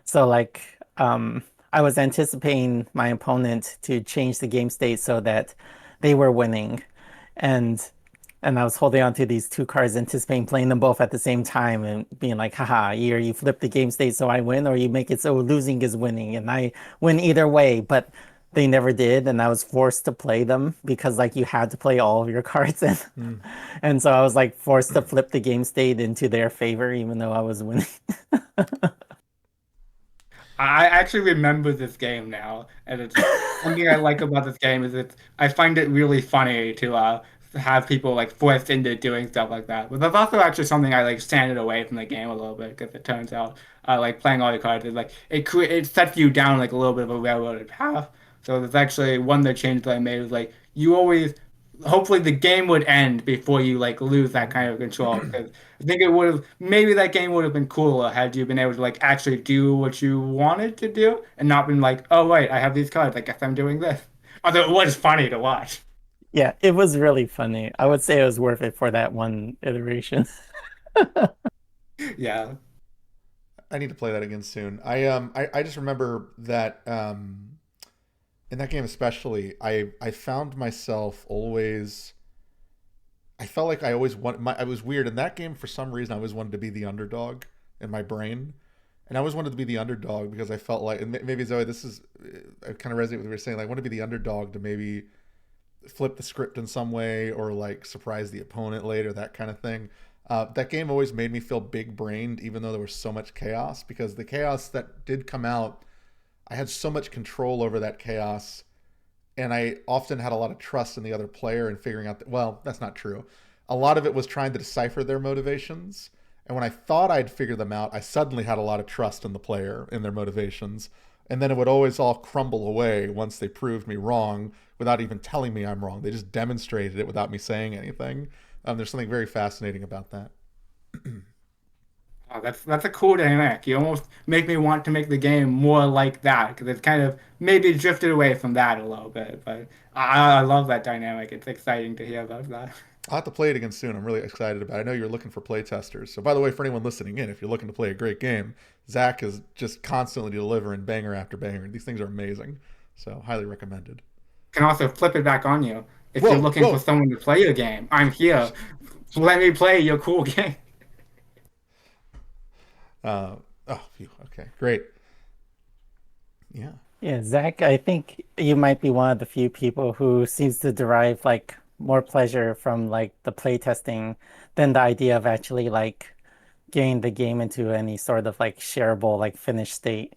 So like I was anticipating my opponent to change the game state so that they were winning, and I was holding on to these two cards, anticipating playing them both at the same time and being like, haha, either you flip the game state so I win, or you make it so losing is winning, and I win either way. But they never did, and I was forced to play them because like you had to play all of your cards in. Hmm. And so I was like forced to flip the game state into their favor, even though I was winning. I actually remember this game now, and it's something I like about this game is I find it really funny to have people like forced into doing stuff like that. But that's also actually something I like sanded away from the game a little bit because it turns out like playing all the cards is like it sets you down like a little bit of a railroaded path. So there's actually one of the changes that I made was like you always hopefully the game would end before you like lose that kind of control because I think it would have maybe that game would have been cooler had you been able to like actually do what you wanted to do and not been like, oh wait, I have these cards, I guess I'm doing this. Although it was funny to watch. Yeah, it was really funny. I would say it was worth it for that one iteration. Yeah. I need to play that again soon. I just remember that in that game especially, I found myself always. I felt like I always want my. I was weird in that game for some reason. I always wanted to be the underdog in my brain, and I always wanted to be the underdog because I felt like, and maybe Zoe, this is I kind of resonate with what you were saying. Like, I want to be the underdog to maybe flip the script in some way or like surprise the opponent later, that kind of thing. That game always made me feel big brained, even though there was so much chaos. Because the chaos that did come out, I had so much control over that chaos, and I often had a lot of trust in the other player and figuring out that, well, that's not true. A lot of it was trying to decipher their motivations. And when I thought I'd figured them out, I suddenly had a lot of trust in the player and their motivations. And then it would always all crumble away once they proved me wrong without even telling me I'm wrong. They just demonstrated it without me saying anything. There's something very fascinating about that. Oh, that's a cool dynamic. You almost make me want to make the game more like that because it's kind of maybe drifted away from that a little bit. But I love that dynamic. It's exciting to hear about that. I'll have to play it again soon. I'm really excited about it. I know you're looking for play testers. So, by the way, for anyone listening in, if you're looking to play a great game, Zach is just constantly delivering banger after banger. These things are amazing. So, highly recommended. Can also flip it back on you. If you're Whoa, looking for whoa. someone to play your game, I'm here. Let me play your cool game. Uh, oh, phew, okay, great. Yeah. Yeah, Zach, I think you might be one of the few people who seems to derive like more pleasure from like the playtesting than the idea of actually like getting the game into any sort of like shareable like finished state.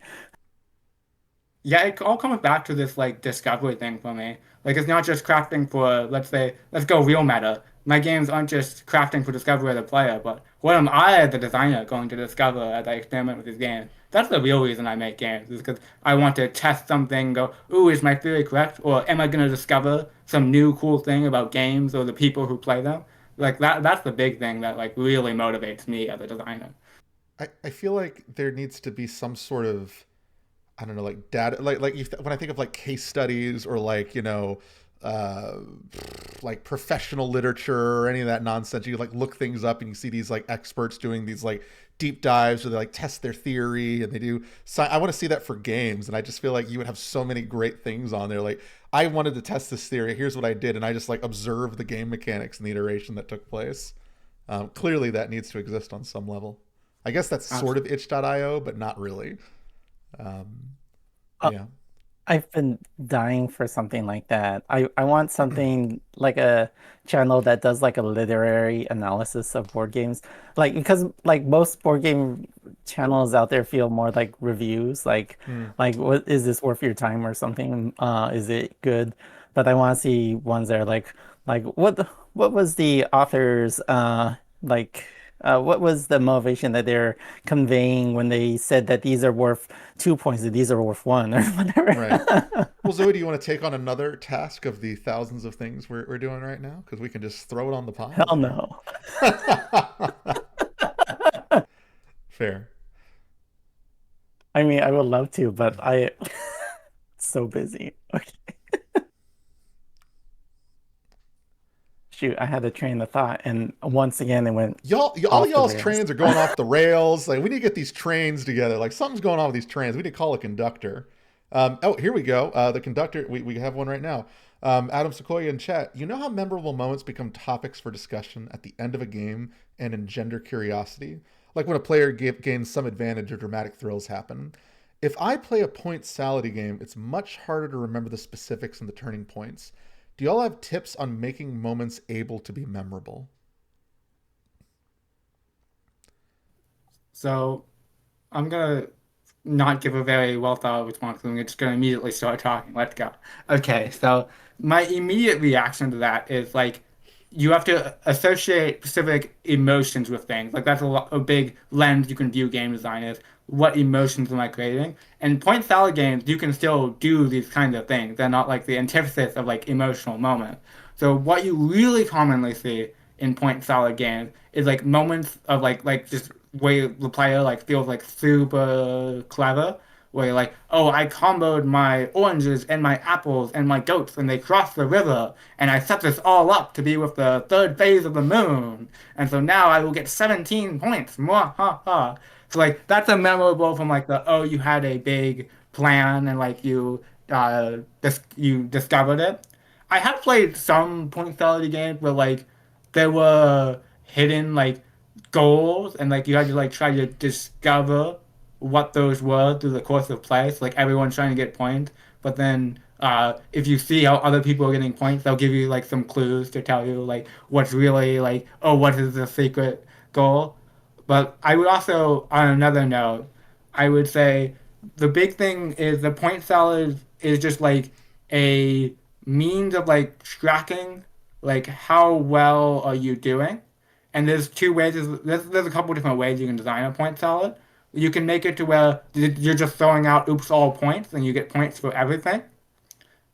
Yeah, it all comes back to this like discovery thing for me. Like it's not just crafting for, let's say, let's go real meta. My games aren't just crafting for discovery of the player, but what am I as a designer going to discover as I experiment with these games? That's the real reason I make games, is because I want to test something, go, ooh, is my theory correct? Or am I going to discover some new cool thing about games or the people who play them? Like that's the big thing that like really motivates me as a designer. I feel like there needs to be some sort of, I don't know, like data, like if, when I think of like case studies or like uh, like professional literature or any of that nonsense, you like look things up and you see these like experts doing these like deep dives where they like test their theory and they do. So I want to see that for games, and I just feel like you would have so many great things on there. Like I wanted to test this theory. Here's what I did, and I just like observed the game mechanics and the iteration that took place. Clearly, that needs to exist on some level. I guess that's sort of itch.io, but not really. Um, yeah. I've been dying for something like that. I want something like a channel that does like a literary analysis of board games. Like because like most board game channels out there feel more like reviews, Hmm. like what is this worth your time or something? Is it good? But I want to see ones that are like what was the author's like what was the motivation that they're conveying when they said that these are worth 2 points and these are worth one or Right. whatever? Well, Zoe, do you want to take on another task of the thousands of things we're doing right now? Because we can just throw it on the pile Hell there. no. Fair. I mean, I would love to, but I so busy. Okay. Shoot, I had a train of thought, and once again, it went All off the y'all's rails. trains are going off the rails. Like we need to get these trains together. Like something's going on with these trains. We need to call a conductor. Oh, here we go. The conductor. We have one right now. Adam Sequoia in chat. You know how memorable moments become topics for discussion at the end of a game and engender curiosity, like when a player gains some advantage or dramatic thrills happen. If I play a point salady game, it's much harder to remember the specifics and the turning points. Do y'all have tips on making moments able to be memorable? So I'm gonna not give a very well thought out response. I'm just gonna immediately start talking. Let's go. Okay, so my immediate reaction to that is like you have to associate specific emotions with things. Like that's a big lens you can view game design is what emotions am I creating? And point salad games, you can still do these kinds of things. They're not like the antithesis of like emotional moments. So what you really commonly see in point salad games is like moments of like just way the player like feels like super clever, where you're like, oh, I comboed my oranges and my apples and my goats and they crossed the river and I set this all up to be with the third phase of the moon. And so now I will get 17 points. Mwah, ha, ha. So like that's a memorable from like the oh you had a big plan and like you discovered it. I have played some point salad games where like there were hidden like goals and like you had to like try to discover what those were through the course of play. So like everyone's trying to get points, but then if you see how other people are getting points, they'll give you like some clues to tell you like what's really like oh what is the secret goal. But I would also, on another note, I would say the big thing is the point salad is just like a means of like tracking like how well are you doing. And there's two ways. There's a couple different ways you can design a point salad. You can make it to where you're just throwing out oops all points and you get points for everything.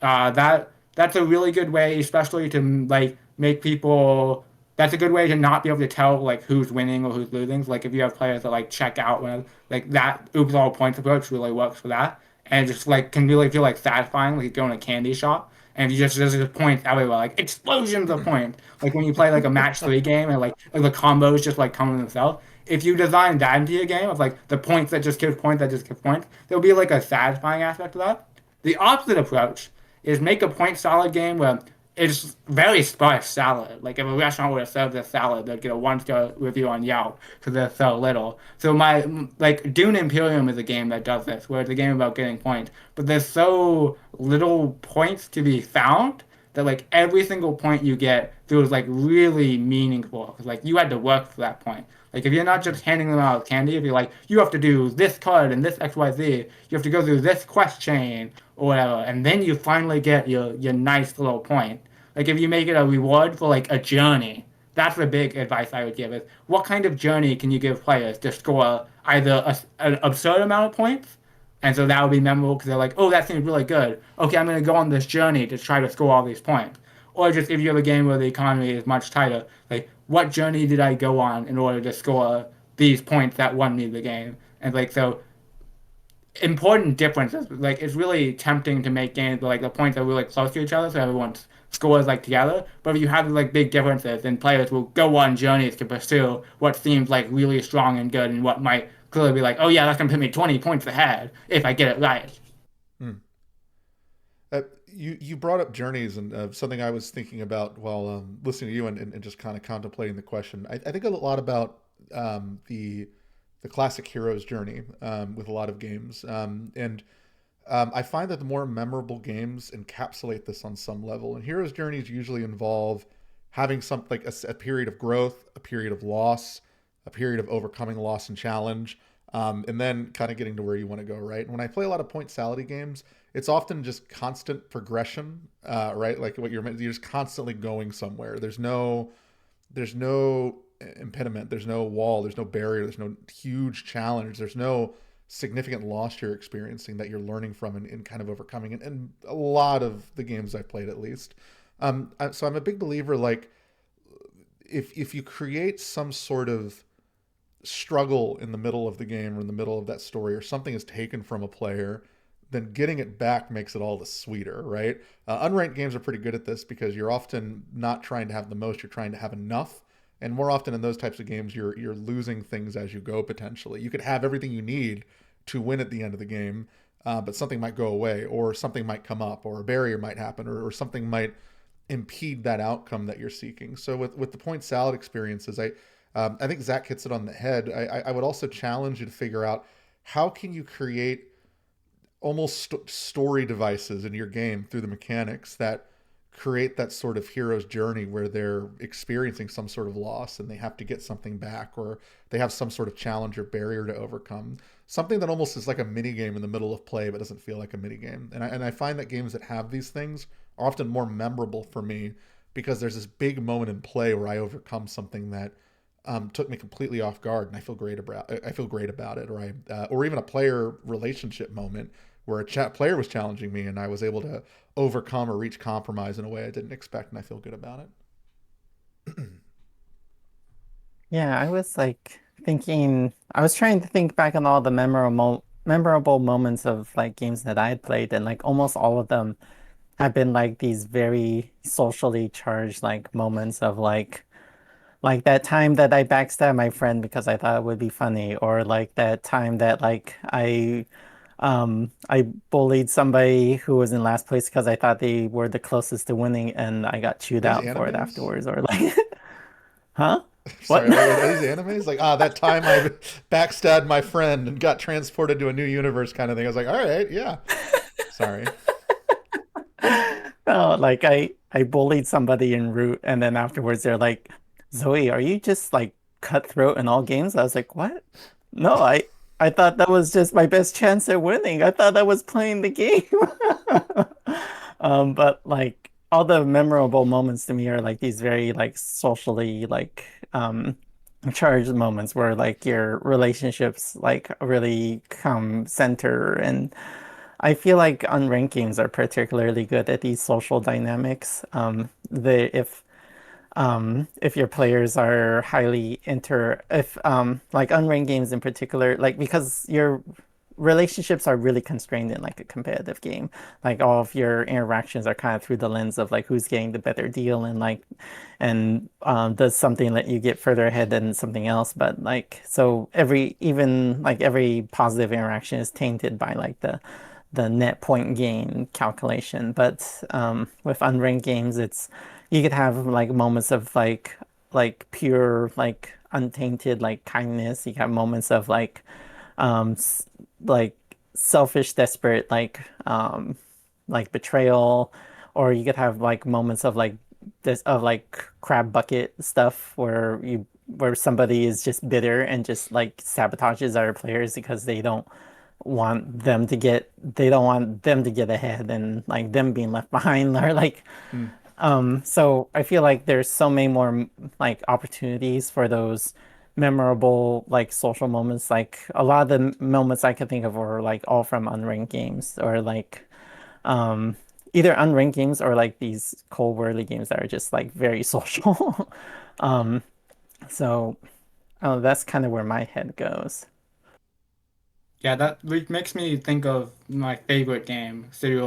That's a really good way, especially to like make people. That's a good way to not be able to tell like who's winning or who's losing. So, like if you have players that like check out when like that oops all points approach really works for that, and it just like can really feel like satisfying, like you go in a candy shop and you just there's just points everywhere, like explosions of points. Like when you play like a match three game and like the combos just like come in themselves. If you design that into your game of like the points that just give points that just give points, there'll be like a satisfying aspect to that. The opposite approach is make a point salad game where it's very sparse salad. Like if a restaurant were to serve this salad, they'd get a 1-star review on Yelp because there's so little. So my like Dune Imperium is a game that does this, where it's a game about getting points, but there's so little points to be found that like every single point you get feels like really meaningful because like you had to work for that point. Like if you're not just handing them out candy, if you're like you have to do this card and this XYZ, you have to go through this quest chain or whatever, and then you finally get your nice little point. Like if you make it a reward for like a journey, that's the big advice I would give is what kind of journey can you give players to score either an absurd amount of points, and so that would be memorable because they're like, oh, that seems really good. Okay, I'm going to go on this journey to try to score all these points. Or just if you have a game where the economy is much tighter, like what journey did I go on in order to score these points that won me the game? And like so important differences. Like it's really tempting to make games where like the points are really close to each other, so everyone scores like together. But if you have like big differences, then players will go on journeys to pursue what seems like really strong and good, and what might clearly be like, oh yeah, that's gonna put me 20 points ahead if I get it right. Hmm. You brought up journeys and something I was thinking about while listening to you and just kind of contemplating the question. I think a lot about the classic hero's journey with a lot of games, and I find that the more memorable games encapsulate this on some level. And hero's journeys usually involve having something like a period of growth, a period of loss, a period of overcoming loss and challenge, and then kind of getting to where you want to go. Right. And when I play a lot of point salad games, it's often just constant progression. Right. Like what you're just constantly going somewhere. There's no impediment. There's no wall. There's no barrier. There's no huge challenge. There's no significant loss you're experiencing that you're learning from and kind of overcoming. And a lot of the games I've played, at least. So I'm a big believer. Like if you create some sort of struggle in the middle of the game or in the middle of that story, or something is taken from a player, then getting it back makes it all the sweeter, right? Unranked games are pretty good at this because you're often not trying to have the most, you're trying to have enough. And more often in those types of games, you're losing things as you go potentially. You could have everything you need to win at the end of the game, but something might go away, or something might come up, or a barrier might happen, or something might impede that outcome that you're seeking. So with the point salad experiences, I think Zach hits it on the head. I would also challenge you to figure out how can you create almost story devices in your game through the mechanics that create that sort of hero's journey where they're experiencing some sort of loss and they have to get something back, or they have some sort of challenge or barrier to overcome. Something that almost is like a mini game in the middle of play but doesn't feel like a mini game. And I find that games that have these things are often more memorable for me because there's this big moment in play where I overcome something that took me completely off guard, and I feel great about it, or even a player relationship moment where player was challenging me and I was able to overcome or reach compromise in a way I didn't expect, and I feel good about it. Yeah, I was like thinking, I was trying to think back on all the memorable moments of like games that I had played, and like almost all of them have been like these very socially charged like moments of like that time that I backstabbed my friend because I thought it would be funny, or like that time that like I bullied somebody who was in last place because I thought they were the closest to winning and I got chewed Are these out for it animes? afterwards, or like huh? What? Sorry, are these animes? Like, that time I backstabbed my friend and got transported to a new universe kind of thing. I was like, all right, yeah. Sorry. No, like I bullied somebody en route, and then afterwards they're like, "Zoe, are you just like cutthroat in all games?" I was like, "What? No, I thought that was just my best chance at winning. I thought I was playing the game." But like all the memorable moments to me are like these very like socially like charged moments where like your relationships like really come center, and I feel like unranked games are particularly good at these social dynamics. If your players are highly if like unranked games in particular, like because your relationships are really constrained in like a competitive game. Like all of your interactions are kind of through the lens of like who's getting the better deal, and like and does something let you get further ahead than something else. But like so even like every positive interaction is tainted by like the net point gain calculation. But with unranked games, it's you could have like moments of like pure like untainted like kindness. You have moments of um like selfish, desperate like betrayal, or you could have like moments of like this of like crab bucket stuff where somebody is just bitter and just like sabotages other players because they don't want them to get ahead and like them being left behind or like Mm, so I feel like there's so many more like opportunities for those memorable like social moments. Like a lot of the moments I could think of were like all from unranked games or like um either unranked games or like these cold worldly games that are just like very social. Um so that's kind of where my head goes. Yeah, that makes me think of my favorite game,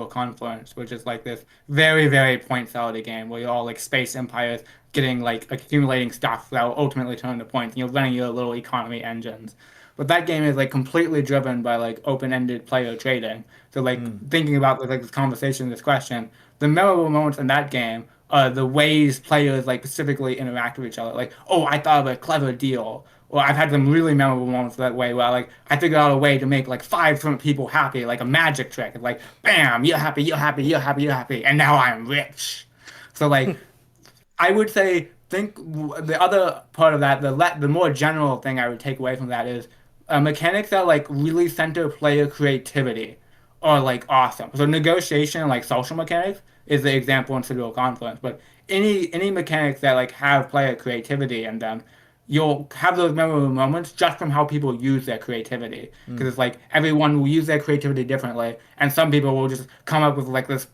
Confluence, which is like this very, very point salad game where you're all like space empires getting like accumulating stuff that will ultimately turn into points, and you're running your little economy engines. But that game is like completely driven by like open-ended player trading. So like mm, thinking about like this conversation, this question, the memorable moments in that game are the ways players like specifically interact with each other. Like, oh, I thought of a clever deal. Well, I've had some really memorable moments that way where like I figured out a way to make like five different people happy, like a magic trick. It's like, bam, you're happy, you're happy, you're happy, you're happy, and now I'm rich. So like I would say think the other part of that, the more general thing I would take away from that is mechanics that like really center player creativity are like awesome. So negotiation, like social mechanics, is the example in Confluence. But any mechanics that like have player creativity in them, you'll have those memorable moments just from how people use their creativity. Because mm, it's like everyone will use their creativity differently, and some people will just come up with like this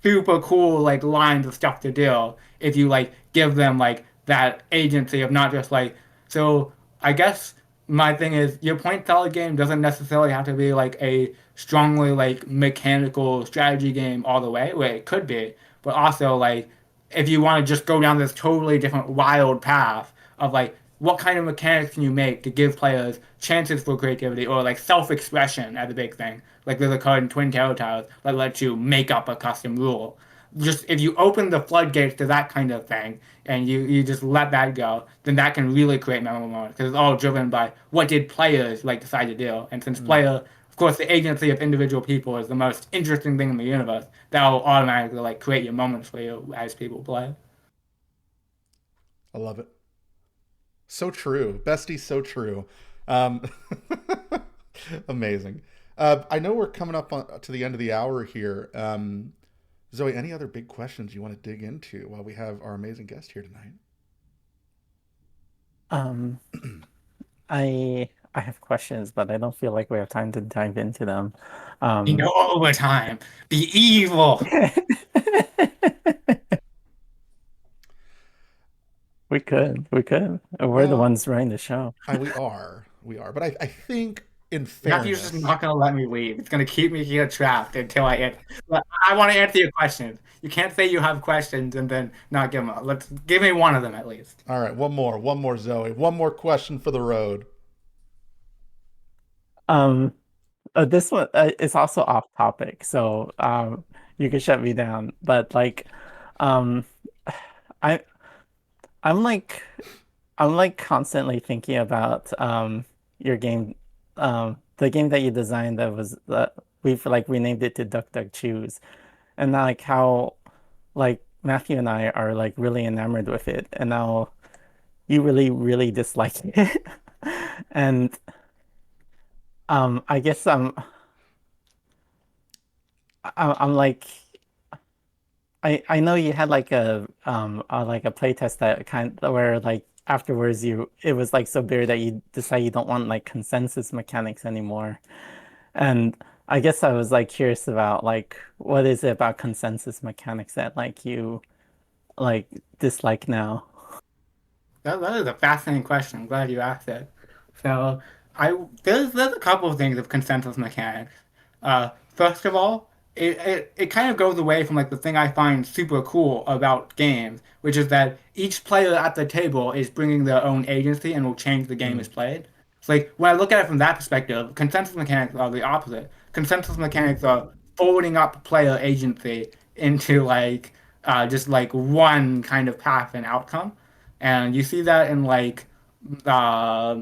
super cool like lines of stuff to do if you like give them like that agency of not just like so I guess my thing is your point salad game doesn't necessarily have to be like a strongly like mechanical strategy game all the way where it could be but also like if you want to just go down this totally different wild path of like what kind of mechanics can you make to give players chances for creativity or like self-expression as a big thing like there's a card in Twin Terror Towers that lets you make up a custom rule just if you open the floodgates to that kind of thing and you just let that go, then that can really create memorable moments because it's all driven by what did players like decide to do. And since mm. player, of course, the agency of individual people is the most interesting thing in the universe, that will automatically like create your moments for you as people play. I love it. So true. Bestie, so true. Um, amazing. I know we're coming up to the end of the hour here. Zoe, any other big questions you want to dig into while we have our amazing guest here tonight? Um I have questions, but I don't feel like we have time to dive into them. You Um know, over time, be evil. we could. We're the Well, ones running the show. we are. But I think, in Matthew's just fairness, not gonna let me leave. It's gonna keep me here trapped until I answer. But I want to answer your questions. You can't say you have questions and then not give them up. Let's give me one of them at least. all right, one more, Zoe, one more question for the road. Um this one is also off topic, so you can shut me down. But like um I I'm like I'm like constantly thinking about your game the game that you designed that was we've like renamed it to Duck Duck Choose, and now like how like Matthew and I are like really enamored with it, and now you really dislike it. And I guess I'm like I know you had like a playtest that kind where like afterwards you it was like so bitter that you decide you don't want like consensus mechanics anymore. And I guess I was like curious about like what is it about consensus mechanics that like you like dislike now? That is a fascinating question. I'm glad you asked it. So there's a couple of things of consensus mechanics. First of all, it kind of goes away from like the thing I find super cool about games, which is that each player at the table is bringing their own agency and will change the game Mm, is played. It's like when I look at it from that perspective, consensus mechanics are the opposite. Consensus mechanics are forwarding up player agency into like just like one kind of path and outcome. And you see that in like uh,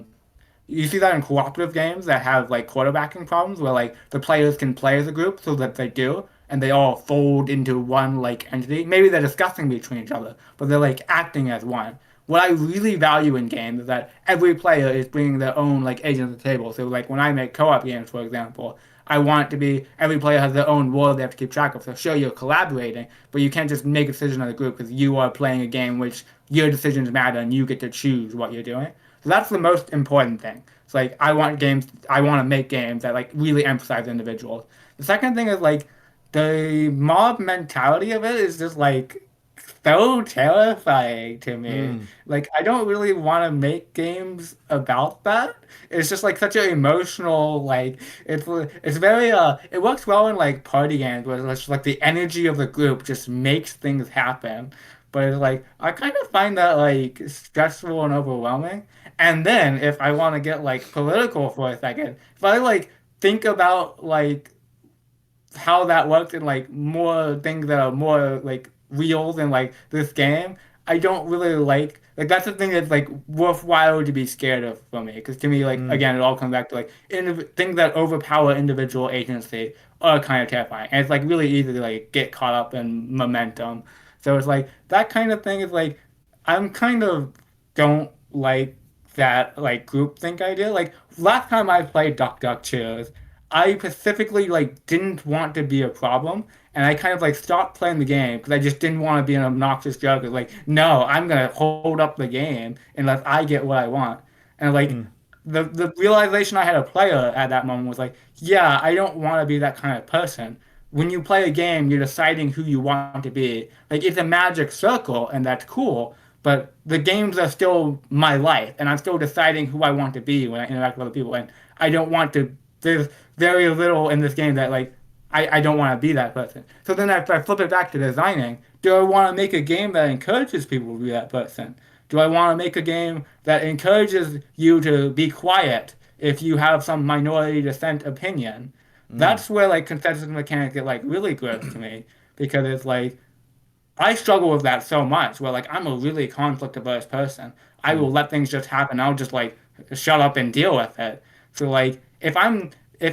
you see that in cooperative games that have like quarterbacking problems where like the players can play as a group so that they do, and they all fold into one like entity. Maybe they're discussing between each other, but they're like acting as one. What I really value in games is that every player is bringing their own like agent to the table. So like when I make co-op games, for example, I want it to be every player has their own role they have to keep track of. So sure, you're collaborating, but you can't just make a decision as a group because you are playing a game which your decisions matter and you get to choose what you're doing. So that's the most important thing. It's like I want to make games that like really emphasize individuals. The second thing is like the mob mentality of it is just like so terrifying to me. Mm, Like, I don't really want to make games about that. It's just like such an emotional, like it's very it works well in like party games where it's just like the energy of the group just makes things happen. But it's like I kind of find that like stressful and overwhelming. And then if I want to get like political for a second, if I like think about like how that works in like more things that are more like real than like this game, I don't really like that's the thing that's like worthwhile to be scared of for me. Because to me, like mm, again, it all comes back to like things that overpower individual agency are kind of terrifying, and it's like really easy to like get caught up in momentum. So it's like that kind of thing is like I'm kind of don't like that like group think idea. Like last time I played Duck Duck Cheers, I specifically like didn't want to be a problem, and I kind of like stopped playing the game because I just didn't want to be an obnoxious joker. Like, no, I'm gonna hold up the game unless I get what I want. And like mm, the realization I had a player at that moment was like, yeah, I don't want to be that kind of person. When you play a game, you're deciding who you want to be. Like it's a magic circle, and that's cool. But the games are still my life, and I'm still deciding who I want to be when I interact with other people. And I don't want to. There's very little in this game that like I don't want to be that person. So then if I flip it back to designing, do I want to make a game that encourages people to be that person? Do I want to make a game that encourages you to be quiet if you have some minority dissent opinion? mm, That's where like consensus mechanics get like really good to me because it's like I struggle with that so much where like I'm a really conflict averse person. I mm, will let things just happen. I'll just like shut up and deal with it. So like if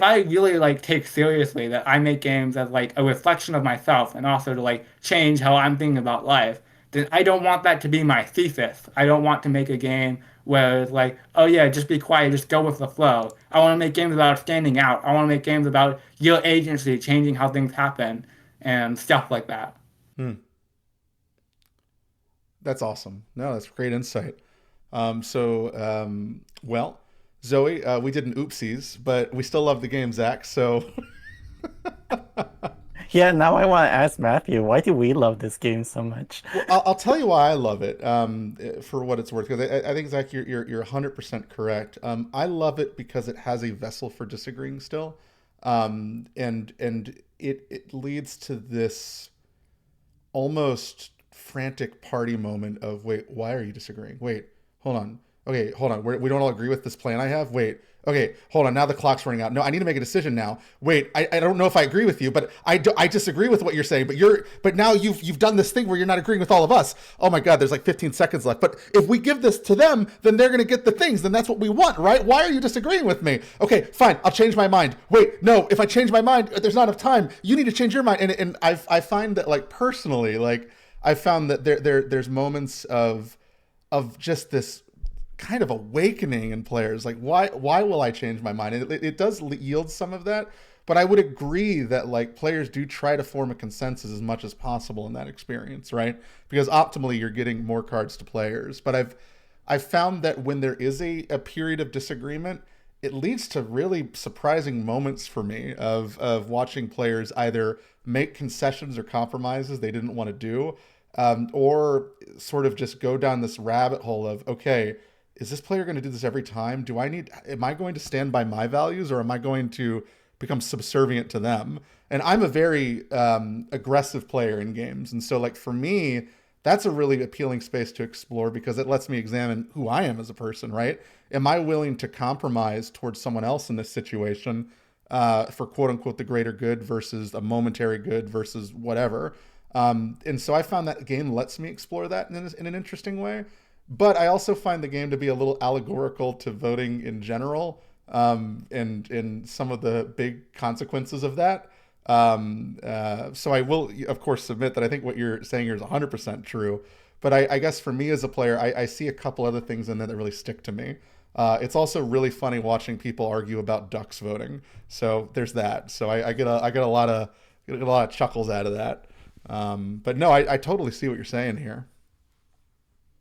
I really like take seriously that I make games as like a reflection of myself and also to like change how I'm thinking about life, then I don't want that to be my thesis. I don't want to make a game where it's like, oh yeah, just be quiet, just go with the flow. I want to make games about standing out. I want to make games about your agency changing how things happen and stuff like that. mm. That's awesome. No, that's great insight. Well, Zoe, we did an oopsies, but we still love the game, Zach. So, Yeah, now I want to ask Matthew, why do we love this game so much? well, I'll tell you why I love it. For what it's worth, because I think Zach, you're 100% correct. I love it because it has a vessel for disagreeing still, and it leads to this almost frantic party moment of wait, why are you disagreeing? Wait, hold on. Okay, hold on. We don't all agree with this plan I have. Wait. Okay, hold on. Now the clock's running out. No, I need to make a decision now. Wait, I don't know if I agree with you, but I disagree with what you're saying. But now you've done this thing where you're not agreeing with all of us. Oh my God, there's like 15 seconds left. But if we give this to them, then they're gonna get the things. Then that's what we want, right? Why are you disagreeing with me? Okay, fine. I'll change my mind. Wait, no. If I change my mind, there's not enough time. You need to change your mind. And I find that like personally, like I found that there's moments of just this kind of awakening in players. Like why will I change my mind? And it does yield some of that, but I would agree that like players do try to form a consensus as much as possible in that experience, right? Because optimally you're getting more cards to players. But I've found that when there is a period of disagreement, it leads to really surprising moments for me of watching players either make concessions or compromises they didn't want to do, or sort of just go down this rabbit hole of, okay, is this player going to do this every time? Am I going to stand by my values or am I going to become subservient to them? And I'm a very aggressive player in games. And so, like, for me, that's a really appealing space to explore because it lets me examine who I am as a person, right? Am I willing to compromise towards someone else in this situation for quote unquote the greater good versus a momentary good versus whatever? And so I found that game lets me explore that in an interesting way. But I also find the game to be a little allegorical to voting in general, and some of the big consequences of that. So I will, of course, submit that I think what you're saying here is 100% true. But I guess for me as a player, I see a couple other things in there that really stick to me. It's also really funny watching people argue about ducks voting. So there's that. So I get a lot of get a lot of chuckles out of that. But no, I totally see what you're saying here.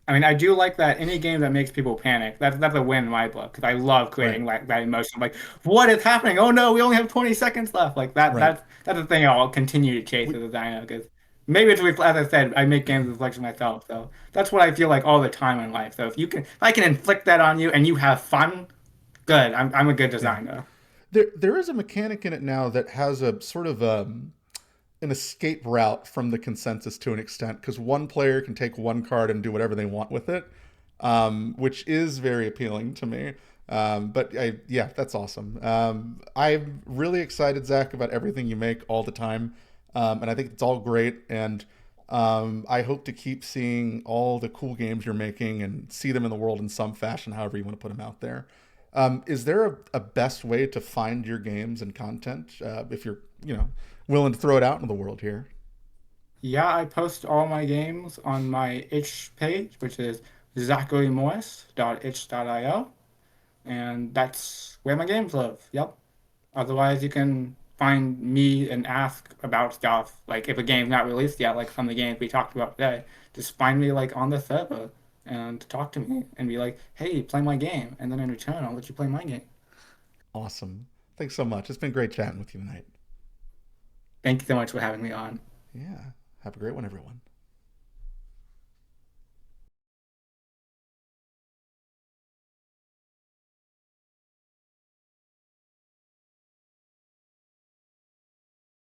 I mean, I do like that any game that makes people panic. That's a win in my book because I love Right. creating like that emotion. I'm like, what is happening? Oh no, we only have 20 seconds left. Like that. Right. That's the thing I'll continue to chase We, as a designer because maybe as I said, I make games reflection myself. So that's what I feel like all the time in life. So if I can inflict that on you and you have fun, good. I'm a good yeah. designer. There is a mechanic in it now that has a sort of an escape route from the consensus to an extent because one player can take one card and do whatever they want with it, which is very appealing to me. Yeah, that's awesome. I'm really excited, Zach, about everything you make all the time, and I think it's all great. And I hope to keep seeing all the cool games you're making and see them in the world in some fashion, however you want to put them out there. Is there a best way to find your games and content if you're, willing to throw it out into the world here? Yeah, I post all my games on my itch page, which is zacharymorris.itch.io, and that's where my games live. Yep. Otherwise, you can find me and ask about stuff. Like if a game's not released yet, like some of the games we talked about today, just find me like on the server and talk to me and be like, "Hey, play my game," and then in return, I'll let you play my game. Awesome. Thanks so much. It's been great chatting with you tonight. Thank you so much for having me on. Yeah. Have a great one, everyone.